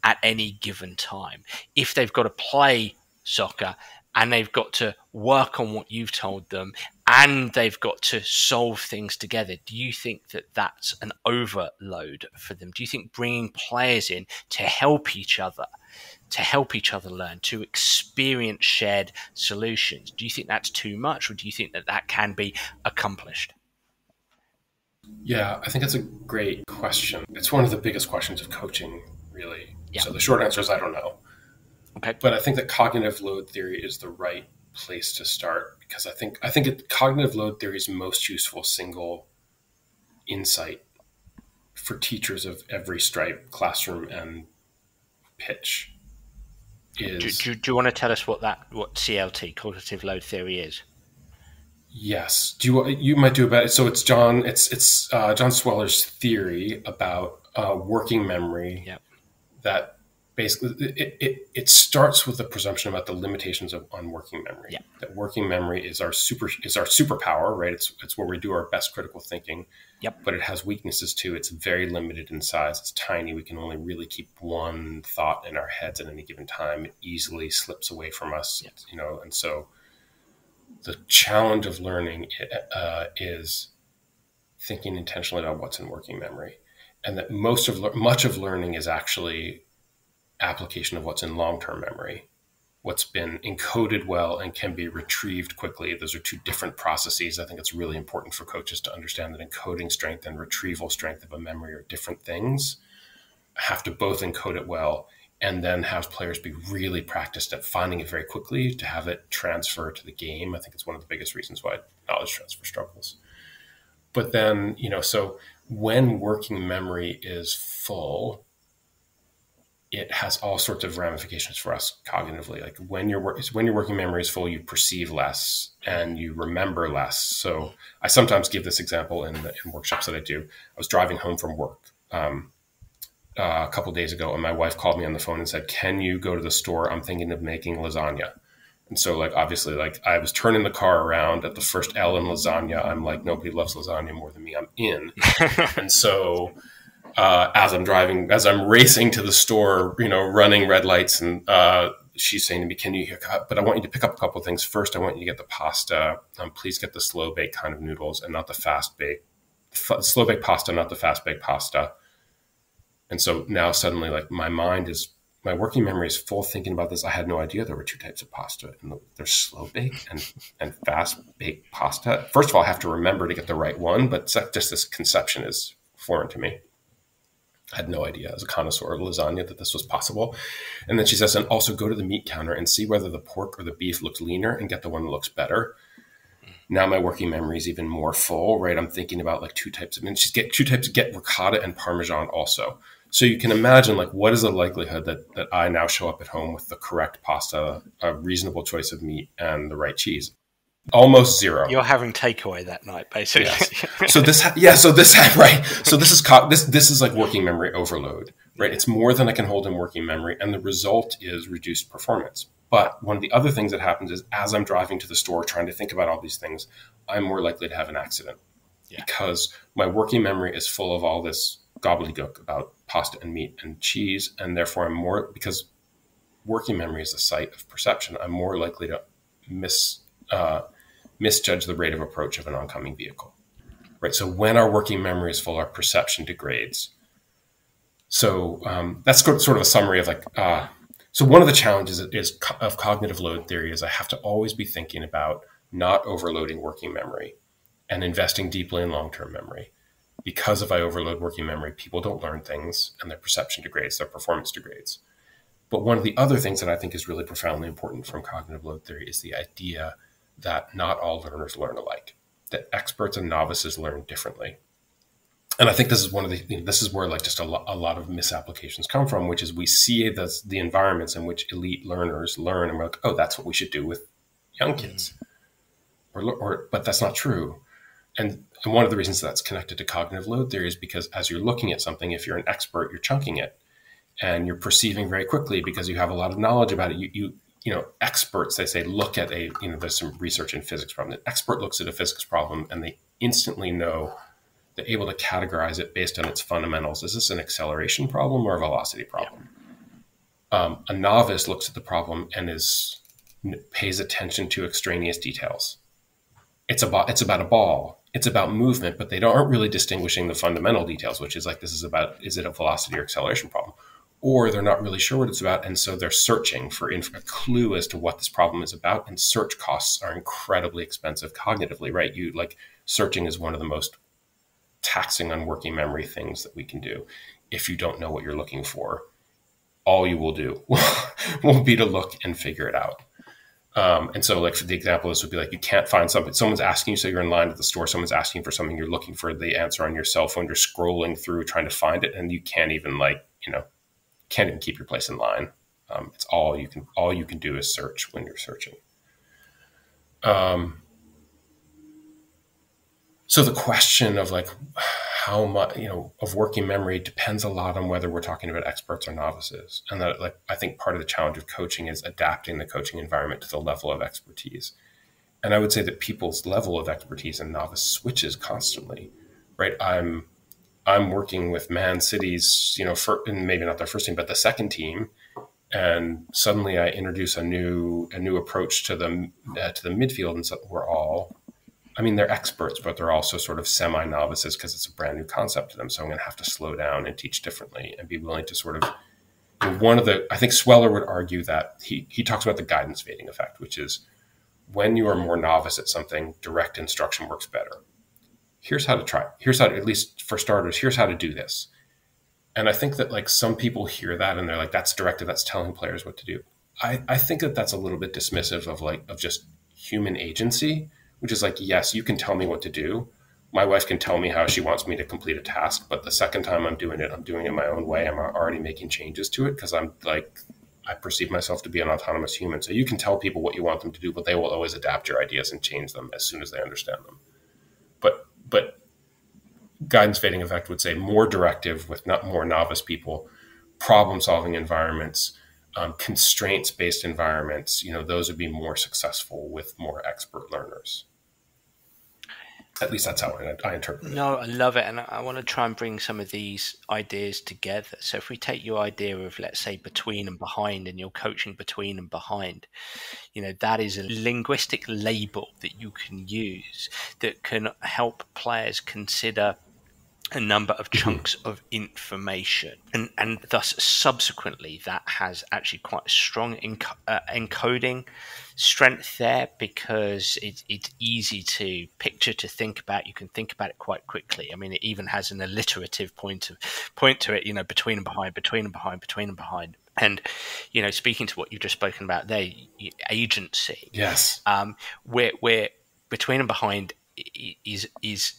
at any given time? If they've got to play soccer and they've got to work on what you've told them, and they've got to solve things together, do you think that that's an overload for them? Do you think bringing players in to help each other learn, to experience shared solutions, do you think that's too much, or do you think that can be accomplished? Yeah, I think that's a great question. It's one of the biggest questions of coaching, really. Yeah. So the short answer is I don't know. Okay. But I think that cognitive load theory is the right place to start, because I think cognitive load theory's most useful single insight for teachers of every stripe, classroom and pitch is. Do you want to tell us what CLT, cognitive load theory, is? Yes. You might do about it. So it's John Sweller's theory about working memory. Yep. That basically it starts with the presumption about the limitations on working memory. Yeah. That working memory is our superpower, right? It's where we do our best critical thinking. Yep. But it has weaknesses too. It's very limited in size. It's tiny. We can only really keep one thought in our heads at any given time. It easily slips away from us. Yep. And so the challenge of learning is thinking intentionally about what's in working memory, and that much of learning is actually application of what's in long-term memory. what's been encoded well and can be retrieved quickly. Those are two different processes. I think it's really important for coaches to understand that encoding strength and retrieval strength of a memory are different things. Have to both encode it well, and then have players be really practiced at finding it very quickly to have it transfer to the game. I think it's one of the biggest reasons why knowledge transfer struggles. But then, so when working memory is full, it has all sorts of ramifications for us cognitively. Like when your working memory is full, you perceive less and you remember less. So I sometimes give this example in workshops that I do. I was driving home from work a couple of days ago, and my wife called me on the phone and said, "Can you go to the store? I'm thinking of making lasagna." And so obviously I was turning the car around at the first L in lasagna. I'm like, nobody loves lasagna more than me. I'm in. And so as I'm racing to the store, running red lights, and she's saying to me, but I want you to pick up a couple of things. First, I want you to get the pasta. Please get the slow bake kind of noodles and not the fast bake. Slow bake pasta, not the fast bake pasta. And so now suddenly my working memory is full thinking about this. I had no idea there were two types of pasta. And there's slow bake and fast bake pasta. First of all, I have to remember to get the right one, but just this conception is foreign to me. I had no idea as a connoisseur of lasagna that this was possible. And then she says, and also go to the meat counter and see whether the pork or the beef looks leaner and get the one that looks better. Now my working memory is even more full, right? I'm thinking about two types get ricotta and Parmesan also. So you can imagine what is the likelihood that I now show up at home with the correct pasta, a reasonable choice of meat, and the right cheese? Almost zero. You're having takeaway that night, basically. Yes. So this is like working memory overload, right? It's more than I can hold in working memory, and the result is reduced performance. But one of the other things that happens is as I'm driving to the store trying to think about all these things, I'm more likely to have an accident because my working memory is full of all this gobbledygook about pasta and meat and cheese, and therefore because working memory is the site of perception, I'm more likely to misjudge the rate of approach of an oncoming vehicle, right? So when our working memory is full, our perception degrades. So that's sort of a summary of so one of the challenges of cognitive load theory is I have to always be thinking about not overloading working memory and investing deeply in long-term memory. Because if I overload working memory, people don't learn things and their perception degrades, their performance degrades. But one of the other things that I think is really profoundly important from cognitive load theory is the idea that not all learners learn alike, that experts and novices learn differently. And I think this is this is where just a lot of misapplications come from, which is we see the environments in which elite learners learn, and we're like, oh, that's what we should do with young kids. But that's not true. And one of the reasons that's connected to cognitive load theory is because as you're looking at something, if you're an expert, you're chunking it and you're perceiving very quickly because you have a lot of knowledge about it. Experts, they say, look at there's some research in physics problem. An expert looks at a physics problem and they instantly know, they're able to categorize it based on its fundamentals. Is this an acceleration problem or a velocity problem? Yeah. A novice looks at the problem and pays attention to extraneous details. It's about a ball. It's about movement, but they aren't really distinguishing the fundamental details, which is is it a velocity or acceleration problem? Or they're not really sure what it's about, and so they're searching for a clue as to what this problem is about, and search costs are incredibly expensive cognitively, right? Searching is one of the most taxing on working memory things that we can do. If you don't know what you're looking for, all you will do will be to look and figure it out. And so for the example, this would be you can't find something. Someone's asking you, so you're in line at the store, someone's asking for something, you're looking for the answer on your cell phone, you're scrolling through trying to find it, and you can't even can't even keep your place in line. It's all you can do is search when you're searching. So the question of how much, of working memory depends a lot on whether we're talking about experts or novices. And that I think part of the challenge of coaching is adapting the coaching environment to the level of expertise. And I would say that people's level of expertise and novice switches constantly, right? I'm working with Man City's, and maybe not their first team, but the second team. And suddenly I introduce a new approach to the midfield. And so they're experts, but they're also sort of semi-novices because it's a brand new concept to them. So I'm going to have to slow down and teach differently and be willing to sort of I think Sweller would argue that he talks about the guidance fading effect, which is when you are more novice at something, direct instruction works better. Here's how to try it. Here's how to, at least for starters, here's how to do this. And I think that like some people hear that and they're like, that's directive, that's telling players what to do. I think that that's a little bit dismissive of just human agency, which is like, yes, you can tell me what to do. My wife can tell me how she wants me to complete a task, but the second time I'm doing it my own way. I'm already making changes to it because I perceive myself to be an autonomous human. So you can tell people what you want them to do, but they will always adapt your ideas and change them as soon as they understand them. But guidance fading effect would say more directive with not more novice people, problem solving environments, constraints based environments. Those would be more successful with more expert learners. At least that's how I interpret it. No, I love it. And I want to try and bring some of these ideas together. So if we take your idea of, let's say, between and behind, and you're coaching between and behind, that is a linguistic label that you can use that can help players consider a number of chunks of information, and thus subsequently that has actually quite a strong encoding strength there, because it's easy to picture, to think about. You can think about it quite quickly. I mean, it even has an alliterative point to it, between and behind, between and behind, between and behind. And, speaking to what you've just spoken about there, agency. Yes. Where between and behind is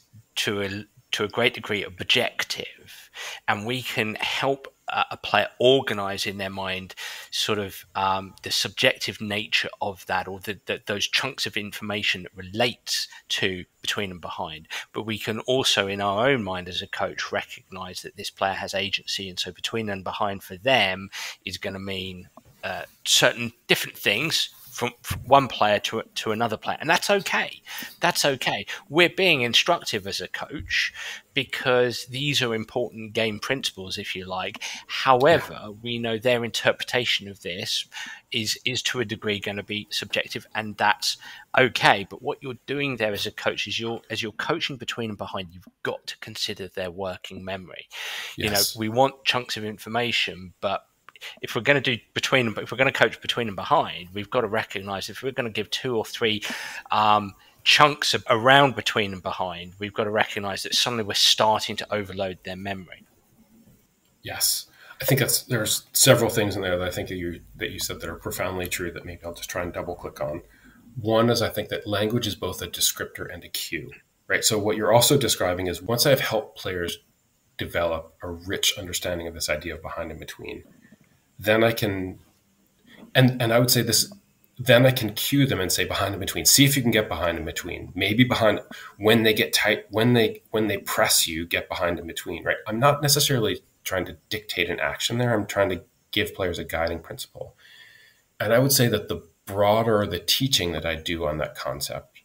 to a great degree objective, and we can help a player organize in their mind sort of the subjective nature of that, or those chunks of information that relates to between and behind. But we can also, in our own mind as a coach, recognize that this player has agency, and so between and behind for them is going to mean certain different things from one player to another player. And that's okay. That's okay. We're being instructive as a coach because these are important game principles, if you like. However, we know their interpretation of this is to a degree going to be subjective, and that's okay. But what you're doing there as a coach is as you're coaching between and behind, you've got to consider their working memory. Yes. We want chunks of information, but if we're going to if we're going to coach between and behind, we've got to recognize if we're going to give 2 or 3 chunks around between and behind, we've got to recognize that suddenly we're starting to overload their memory. Yes. I think there's several things in there that I think that you said that are profoundly true that maybe I'll just try and double click on. One is I think that language is both a descriptor and a cue, right? So what you're also describing is once I've helped players develop a rich understanding of this idea of behind and between, then I can, and I would say this, then I can cue them and say behind and between. See if you can get behind and between. Maybe behind when they get tight, when they press you, get behind and between. Right? I'm not necessarily trying to dictate an action there. I'm trying to give players a guiding principle. And I would say that the broader the teaching that I do on that concept,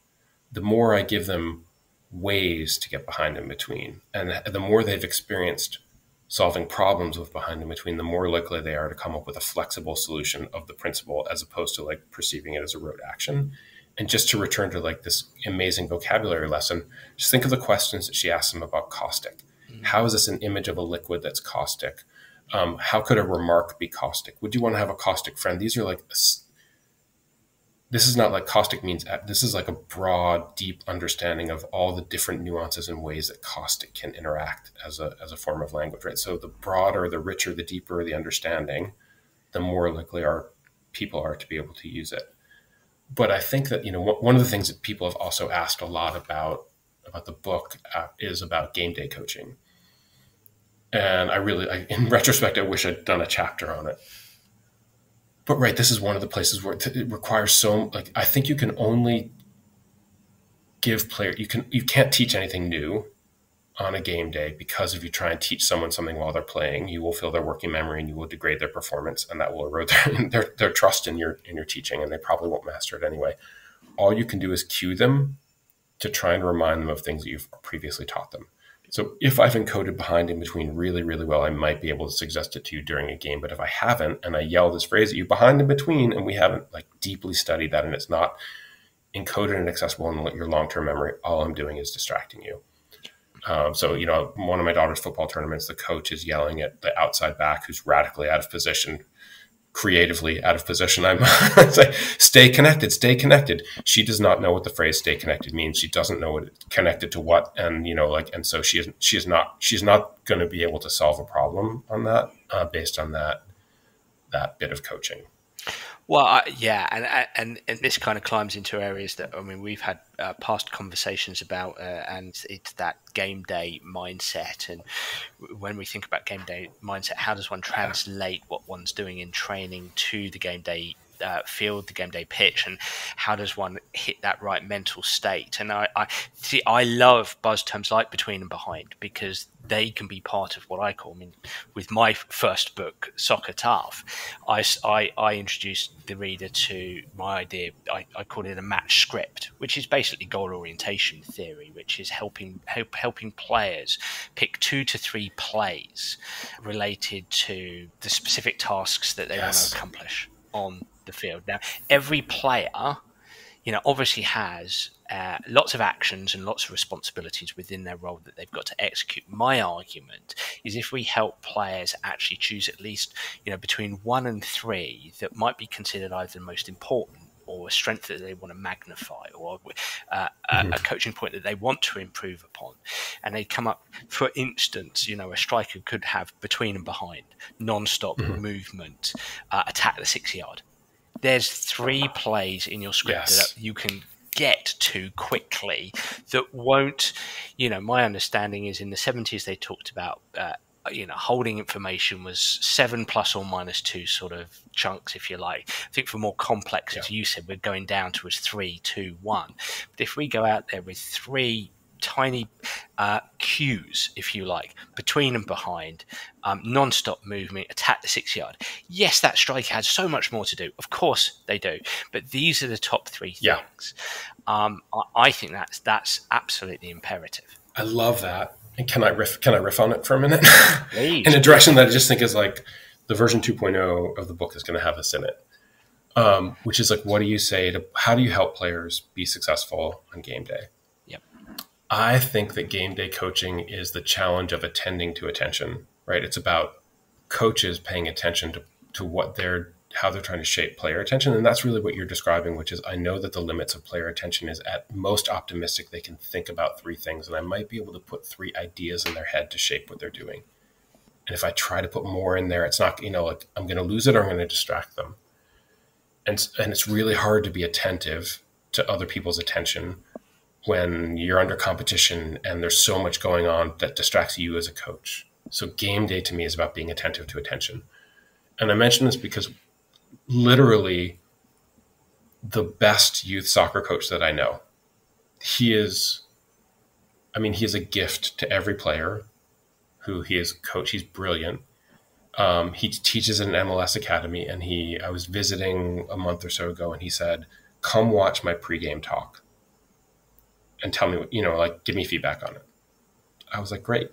the more I give them ways to get behind and between, and the more they've experienced solving problems with behind and between, the more likely they are to come up with a flexible solution of the principle, as opposed to like perceiving it as a rote action. And just to return to like this amazing vocabulary lesson, just think of the questions that she asked them about caustic. Mm-hmm. How is this an image of a liquid that's caustic? How could a remark be caustic? Would you want to have a caustic friend? These are like, this is not like caustic means, this is like a broad, deep understanding of all the different nuances and ways that caustic can interact as a form of language, right? So the broader, the richer, the deeper the understanding, the more likely people are to be able to use it. But I think that, one of the things that people have also asked a lot about the book is about game day coaching. And in retrospect, I wish I'd done a chapter on it. But right, this is one of the places where it requires I think you can only give you can't teach anything new on a game day, because if you try and teach someone something while they're playing, you will fill their working memory and you will degrade their performance, and that will erode their trust in your teaching, and they probably won't master it anyway. All you can do is cue them to try and remind them of things that you've previously taught them. So if I've encoded behind and between really, really well, I might be able to suggest it to you during a game. But if I haven't, and I yell this phrase at you behind and between, and we haven't like deeply studied that, and it's not encoded and accessible in your long-term memory, all I'm doing is distracting you. So, one of my daughter's football tournaments, the coach is yelling at the outside back who's radically out of position, creatively out of position. I'm like, stay connected, stay connected. She does not know what the phrase "stay connected" means. She doesn't know what it's connected to what, and and so she's not going to be able to solve a problem on that based on that bit of coaching. Well, yeah, and this kind of climbs into areas that, I mean, we've had past conversations about, and it's that game day mindset. And when we think about game day mindset, how does one translate what one's doing in training to the game day field, the game day pitch, and how does one hit that right mental state? And I love buzz terms like between and behind, because they can be part of what I call, I mean, with my first book, Soccer Tough, I introduced the reader to my idea. I call it a match script, which is basically goal orientation theory, which is helping players pick 2 to 3 plays related to the specific tasks that they want to accomplish on the field. Now, every player, obviously has lots of actions and lots of responsibilities within their role that they've got to execute. My argument is, if we help players actually choose at least, between 1 and 3 that might be considered either the most important, or a strength that they want to magnify, or a coaching point that they want to improve upon, and they come up, for instance, a striker could have between and behind, non-stop movement, attack the 6-yard. There's 3 plays in your script that you can get to quickly that won't, my understanding is in the 70s they talked about, holding information was 7 plus or minus 2 sort of chunks, if you like. I think for more complex, as you said, we're going down to 3, 2, 1. But if we go out there with 3 tiny cues, if you like, between and behind, non-stop movement, attack the 6-yard. Yes, that striker has so much more to do. Of course they do. But these are the top 3 things. I think that's absolutely imperative. I love that. And can I riff on it for a minute? Please. In a direction that I just think is like the version 2.0 of the book is going to have this in it, which is like, what do you say to, how do you help players be successful on game day? I think that game day coaching is the challenge of attending to attention, right? It's about coaches paying attention to how they're trying to shape player attention. And that's really what you're describing, which is, I know that the limits of player attention is at most optimistic. They can think about 3 things, and I might be able to put 3 ideas in their head to shape what they're doing. And if I try to put more in there, it's not, like I'm going to lose it or I'm going to distract them. And it's really hard to be attentive to other people's attention when you're under competition and there's so much going on that distracts you as a coach. So game day to me is about being attentive to attention. And I mention this because literally the best youth soccer coach that I know, he is a gift to every player who he is coach. He's brilliant. He teaches at an MLS academy, and I was visiting a month or so ago, and he said, "Come watch my pregame talk and tell me what, give me feedback on it." I was like, great.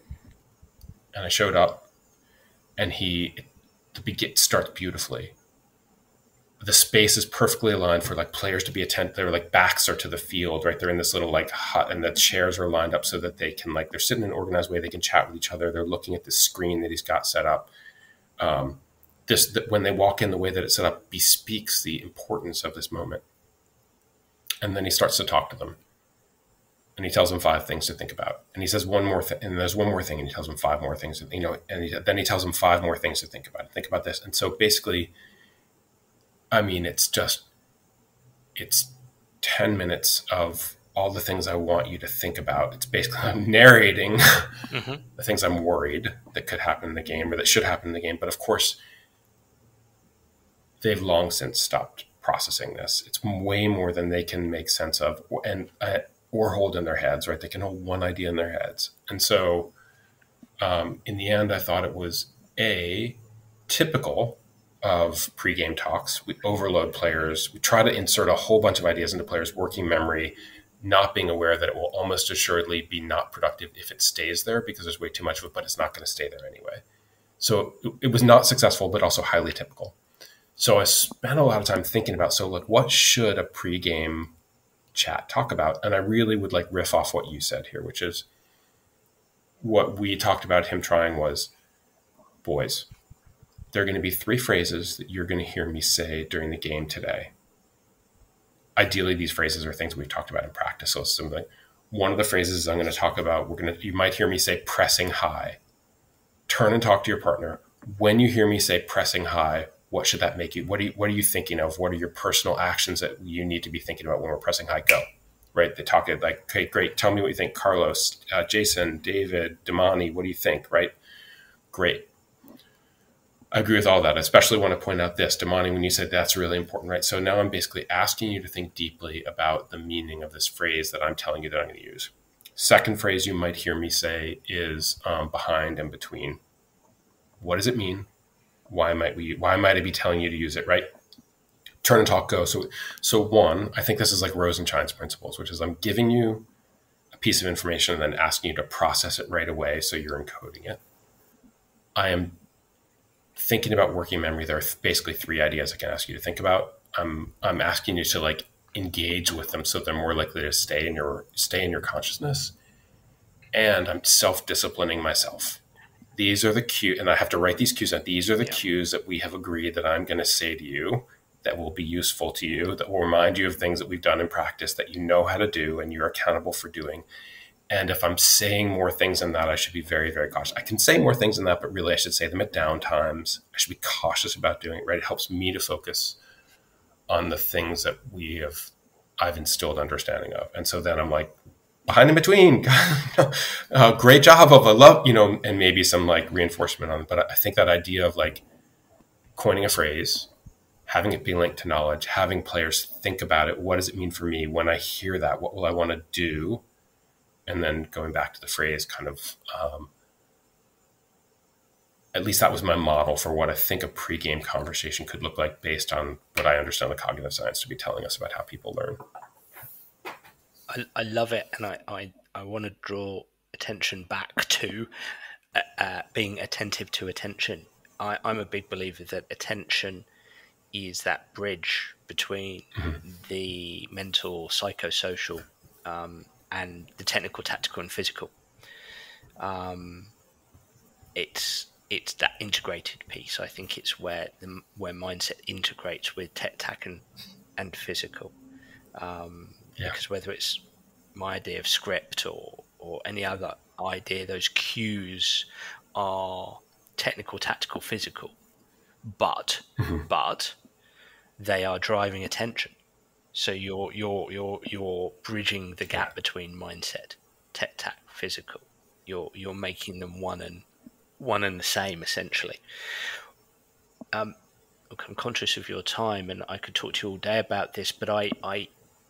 And I showed up, and it starts beautifully. The space is perfectly aligned for like players to be attentive. Their like backs are to the field, right? They're in this little like hut, and the chairs are lined up so that they can they're sitting in an organized way. They can chat with each other. They're looking at the screen that he's got set up. When they walk in, the way that it's set up bespeaks the importance of this moment. And then he starts to talk to them. And he tells them 5 things to think about. And he says one more thing, and there's one more thing, and he tells them 5 more things, and then he tells them 5 more things to think about. Think about this. And so basically, it's 10 minutes of all the things I want you to think about. It's basically, I'm narrating the things I'm worried that could happen in the game or that should happen in the game. But of course, they've long since stopped processing this. It's way more than they can make sense of or hold in their heads, right? They can hold one idea in their heads. And so in the end, I thought it was typical of pregame talks. We overload players. We try to insert a whole bunch of ideas into players' working memory, not being aware that it will almost assuredly be not productive if it stays there because there's way too much of it, but it's not going to stay there anyway. So it was not successful, but also highly typical. So I spent a lot of time thinking about, what should a pregame chat talk about? And I really would riff off what you said here, which is what we talked about him trying was, boys, there are going to be 3 phrases that you're going to hear me say during the game today. Ideally, these phrases are things we've talked about in practice. So something, one of the phrases I'm going to talk about, you might hear me say pressing high. Turn and talk to your partner. When you hear me say pressing high, what should that make you? What are you thinking of? What are your personal actions that you need to be thinking about when we're pressing high? Go. Right? They talk it like, okay, great. Tell me what you think. Carlos, Jason, David, Damani, what do you think? Right? Great. I agree with all that. I especially want to point out this, Damani, when you said that's really important, right? So now I'm basically asking you to think deeply about the meaning of this phrase that I'm telling you that I'm going to use. Second phrase you might hear me say is behind and between. What does it mean? Why might I be telling you to use it, right? Turn and talk, go. So one, I think this is like Rosenshine's principles, which is I'm giving you a piece of information and then asking you to process it right away so you're encoding it. I am thinking about working memory. There are basically 3 ideas I can ask you to think about. I'm asking you to like engage with them so they're more likely to stay in your consciousness. And I'm self-disciplining myself. These are the cues, and I have to write these cues out. These are the cues that we have agreed that I'm going to say to you that will be useful to you, that will remind you of things that we've done in practice that you know how to do and you're accountable for doing. And if I'm saying more things than that, I should be very, very cautious. I can say more things than that, but really I should say them at down times. I should be cautious about doing it, right? It helps me to focus on the things that I've instilled understanding of. And so then I'm like, behind and between, great job of a love, and maybe some like reinforcement on it. But I think that idea of like coining a phrase, having it be linked to knowledge, having players think about it. What does it mean for me when I hear that? What will I want to do? And then going back to the phrase kind of, at least that was my model for what I think a pregame conversation could look like based on what I understand the cognitive science to be telling us about how people learn. I love it. And I want to draw attention back to being attentive to attention. I'm a big believer that attention is that bridge between the mental, psychosocial, and the technical, tactical, and physical. It's that integrated piece. I think it's where mindset integrates with tech, tac, and physical. Because whether it's my idea of script or any other idea, those cues are technical, tactical, physical, but they are driving attention. So you're bridging the gap between mindset, tech, tac, physical. You're making them one and the same, essentially. I'm conscious of your time, and I could talk to you all day about this, but I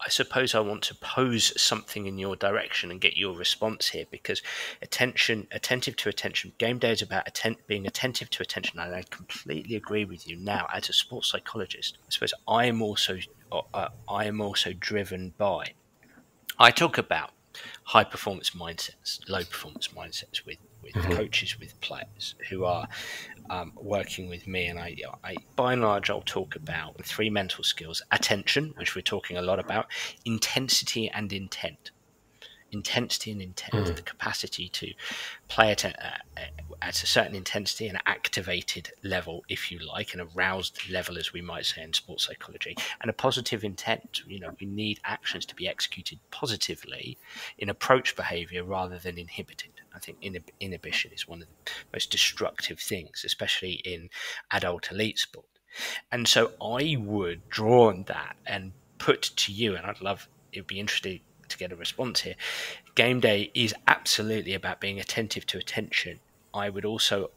suppose I want to pose something in your direction and get your response here, because attentive to attention, game day is about being attentive to attention, and I completely agree with you. Now, as a sports psychologist, I suppose I am also driven by. I talk about high performance mindsets, low performance mindsets with coaches, with players who are working with me, and I by and large I'll talk about 3 mental skills: attention, which we're talking a lot about, intensity and intent. Intensity and intent, the capacity to play at a certain intensity, an activated level, if you like, an aroused level, as we might say in sports psychology, and a positive intent. We need actions to be executed positively in approach behavior rather than inhibited. I think inhibition is one of the most destructive things, especially in adult elite sport. And so I would draw on that and put to you, and it'd be interesting to get a response here. Game day is absolutely about being attentive to attention. I would also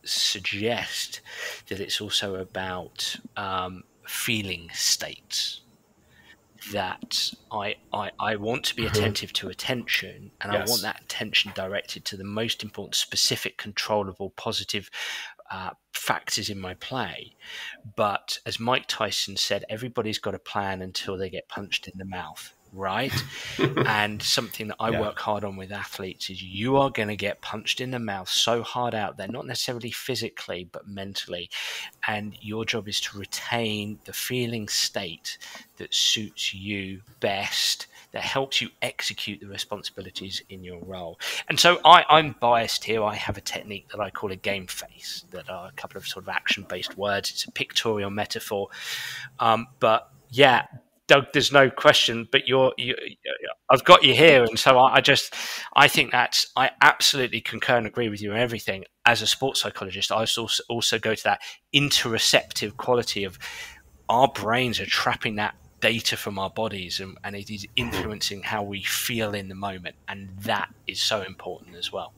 suggest that it's also about feeling states. That I want to be attentive to attention, and I want that attention directed to the most important, specific, controllable, positive factors in my play. But as Mike Tyson said, everybody's got a plan until they get punched in the mouth. Right? And something that I work hard on with athletes is you are going to get punched in the mouth so hard out there, not necessarily physically, but mentally. And your job is to retain the feeling state that suits you best, that helps you execute the responsibilities in your role. And so I'm biased here. I have a technique that I call a game face, that are a couple of sort of action-based words. It's a pictorial metaphor. But yeah, Doug, there's no question, but I've got you here. And so I think I absolutely concur and agree with you on everything. As a sports psychologist, I also go to that interoceptive quality of our brains are trapping that data from our bodies, and it is influencing how we feel in the moment. And that is so important as well.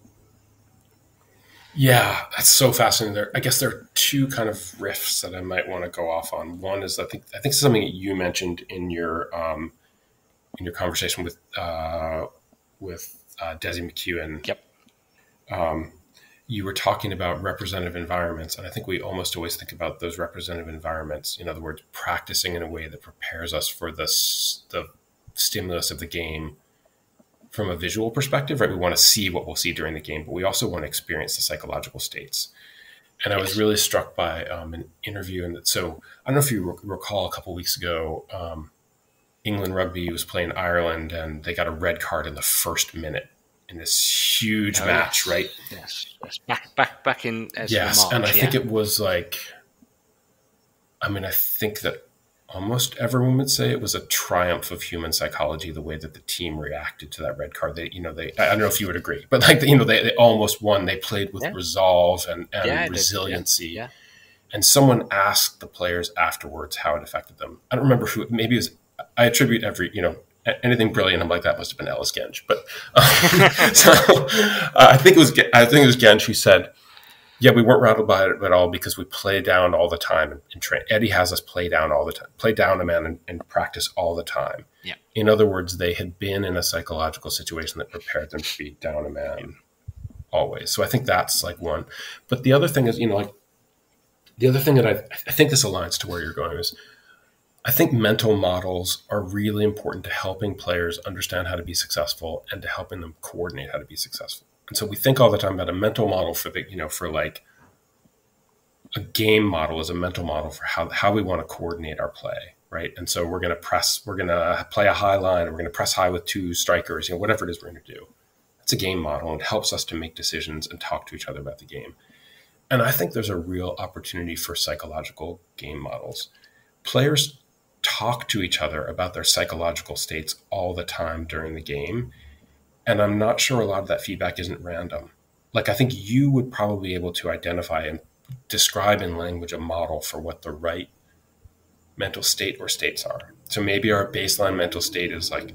Yeah, that's so fascinating. I guess there are two kind of riffs that I might want to go off on. One is I think something that you mentioned in your conversation with Desi McEwen. Yep. You were talking about representative environments, and I think we almost always think about those representative environments. In other words, practicing in a way that prepares us for the stimulus of the game from a visual perspective, right? We want to see what we'll see during the game, but we also want to experience the psychological states. And I was really struck by an interview. And so I don't know if you recall a couple of weeks ago, England rugby was playing Ireland, and they got a red card in the first minute in this huge match, yes. right? Yes. Back in March, and I think it was like, I think that almost everyone would say it was a triumph of human psychology, the way that the team reacted to that red card. I don't know if you would agree, but they almost won. They played with resolve and resiliency. Yeah. And someone asked the players afterwards how it affected them. I don't remember who. Maybe it was. I attribute anything brilliant like that must have been Ellis Gensch, but so I think it was Gensch who said, "Yeah, we weren't rattled by it at all because we play down all the time in train. Eddie has us play down all the time, play down a man and practice all the time." Yeah. In other words, they had been in a psychological situation that prepared them to be down a man always. So I think that's like one. But the other thing is, the other thing that I think this aligns to where you're going is, I think mental models are really important to helping players understand how to be successful and to helping them coordinate how to be successful. And so we think all the time about a mental model for like a game model is a mental model for how we want to coordinate our play, right? And so we're going to play a high line, and we're going to press high with two strikers, whatever it is we're going to do. It's a game model, and it helps us to make decisions and talk to each other about the game. And I think there's a real opportunity for psychological game models. Players talk to each other about their psychological states all the time during the game. And I'm not sure a lot of that feedback isn't random. Like, I think you would probably be able to identify and describe in language a model for what the right mental state or states are. So maybe our baseline mental state is like,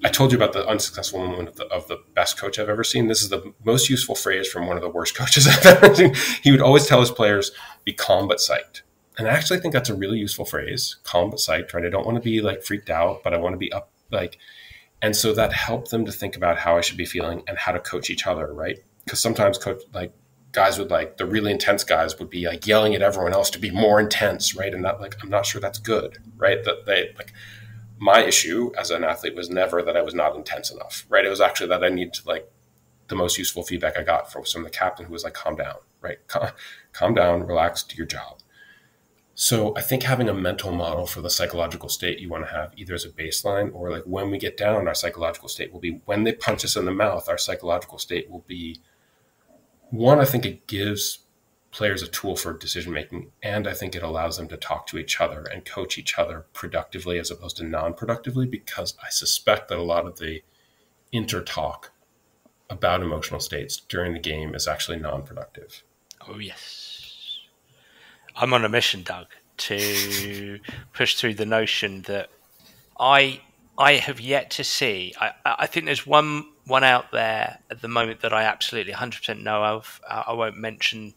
I told you about the unsuccessful moment of the best coach I've ever seen. This is the most useful phrase from one of the worst coaches I've ever seen. He would always tell his players, be calm but psyched. And I actually think that's a really useful phrase, calm but psyched, right? I don't want to be like freaked out, but I want to be up, like, and so that helped them to think about how I should be feeling and how to coach each other, right? Because sometimes guys would the really intense guys would be like yelling at everyone else to be more intense, right? And that I'm not sure that's good, right? That my issue as an athlete was never that I was not intense enough, right? It was actually that I needed to the most useful feedback I got from the captain, who was like, calm down, right? Calm down, relax, do your job. So I think having a mental model for the psychological state you want to have either as a baseline, or like when we get down, our psychological state will be when they punch us in the mouth, our psychological state will be one. I think it gives players a tool for decision-making, and I think it allows them to talk to each other and coach each other productively as opposed to non-productively, because I suspect that a lot of the inter-talk about emotional states during the game is actually non-productive. Oh, yes. I'm on a mission, Doug, to push through the notion that I have yet to see. I think there's one out there at the moment that I absolutely 100% know of. I won't mention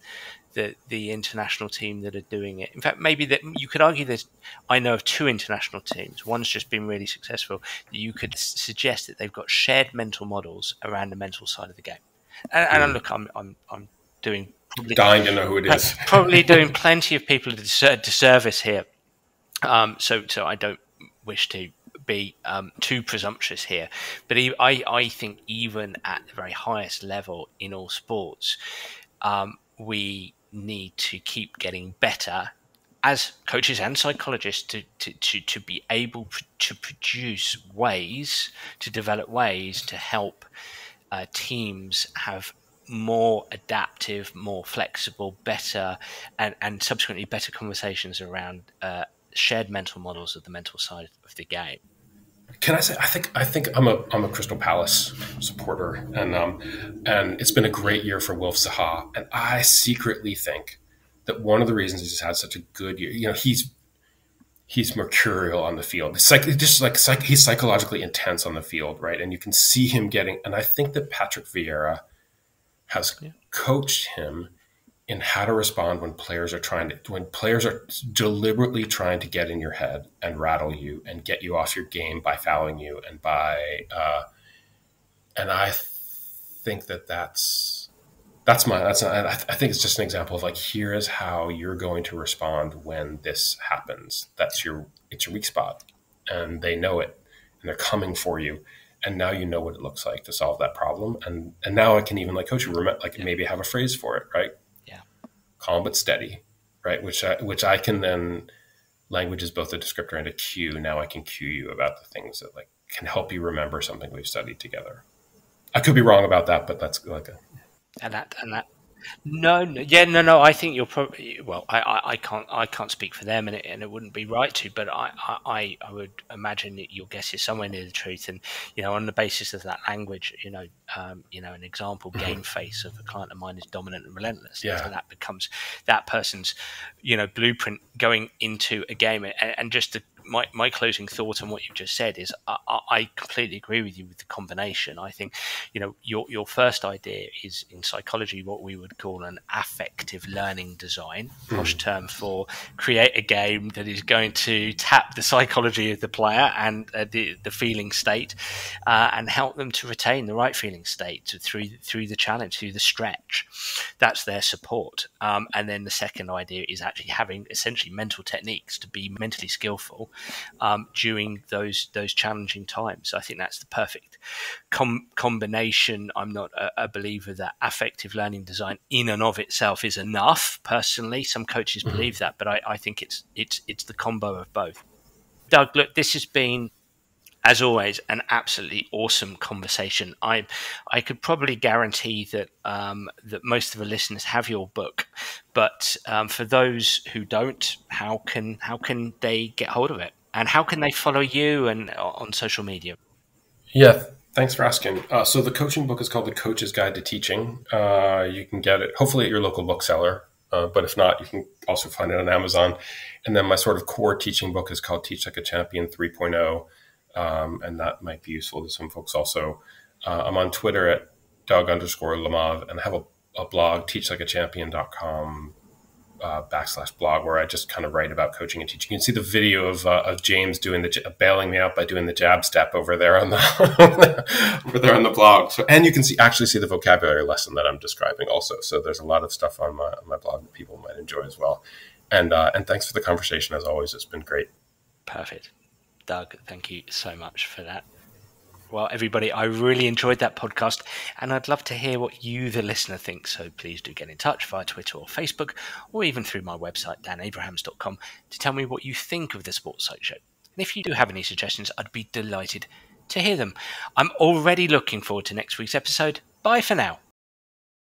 the international team that are doing it. In fact, maybe that you could argue that I know of two international teams. One's just been really successful. That you could suggest that they've got shared mental models around the mental side of the game. And look, I'm doing. Dying to know who it is. Probably doing plenty of people a disservice here. So I don't wish to be too presumptuous here. But I think even at the very highest level in all sports, we need to keep getting better as coaches and psychologists to be able to produce ways, to develop ways to help teams have more adaptive, more flexible, better, and subsequently better conversations around shared mental models of the mental side of the game. Can I say I think I'm a Crystal Palace supporter, and it's been a great year for Wilf Zaha, and I secretly think that one of the reasons he's had such a good year, he's mercurial on the field. It's like he's psychologically intense on the field, right? And you can see him getting. And I think that Patrick Vieira has coached him in how to respond when players are deliberately trying to get in your head and rattle you and get you off your game by fouling you and and I think I think it's just an example of like, here is how you're going to respond when this happens. It's your weak spot, and they know it, and they're coming for you. And now you know what it looks like to solve that problem. And now I can even like coach you, maybe have a phrase for it, right? Yeah. Calm but steady, right? Which I can then, language is both a descriptor and a cue. Now I can cue you about the things that like can help you remember something we've studied together. I could be wrong about that, but that's like a... And that No. I think you're probably, well. I can't speak for them, and it wouldn't be right to. But I would imagine that your guess is somewhere near the truth. And on the basis of that language, an example game face of a client of mine is dominant and relentless. Yeah. So that becomes that person's blueprint going into a game. And just my closing thought on what you've just said is I completely agree with you with the combination. I think your first idea is in psychology what we would call an affective learning design, posh term for create a game that is going to tap the psychology of the player and the feeling state, and help them to retain the right feeling state through the challenge, through the stretch. That's their support. And then the second idea is actually having essentially mental techniques to be mentally skillful during those challenging times. So I think that's the perfect combination. I'm not a believer that affective learning design in and of itself is enough. Personally, some coaches believe that, but I think it's the combo of both. Doug, look, this has been, as always, an absolutely awesome conversation. I could probably guarantee that that most of the listeners have your book, but for those who don't, how can they get hold of it, and how can they follow you and on social media? Yeah, thanks for asking. So the coaching book is called The Coach's Guide to Teaching. You can get it hopefully at your local bookseller, but if not, you can also find it on Amazon. And then my sort of core teaching book is called Teach Like a Champion 3.0. And that might be useful to some folks also. I'm on Twitter at Doug_Lemov, and I have a blog, teachlikeachampion.com /blog, where I just kind of write about coaching and teaching. You can see the video of James doing bailing me out by doing the jab step over there on the blog. So, and you can actually see the vocabulary lesson that I'm describing also. So there's a lot of stuff on my blog that people might enjoy as well. And thanks for the conversation as always. It's been great. Perfect. Doug, thank you so much for that. Well, everybody, I really enjoyed that podcast, and I'd love to hear what you, the listener, think. So please do get in touch via Twitter or Facebook, or even through my website, danabrahams.com, to tell me what you think of the Sports Psych Show. And if you do have any suggestions, I'd be delighted to hear them. I'm already looking forward to next week's episode. Bye for now.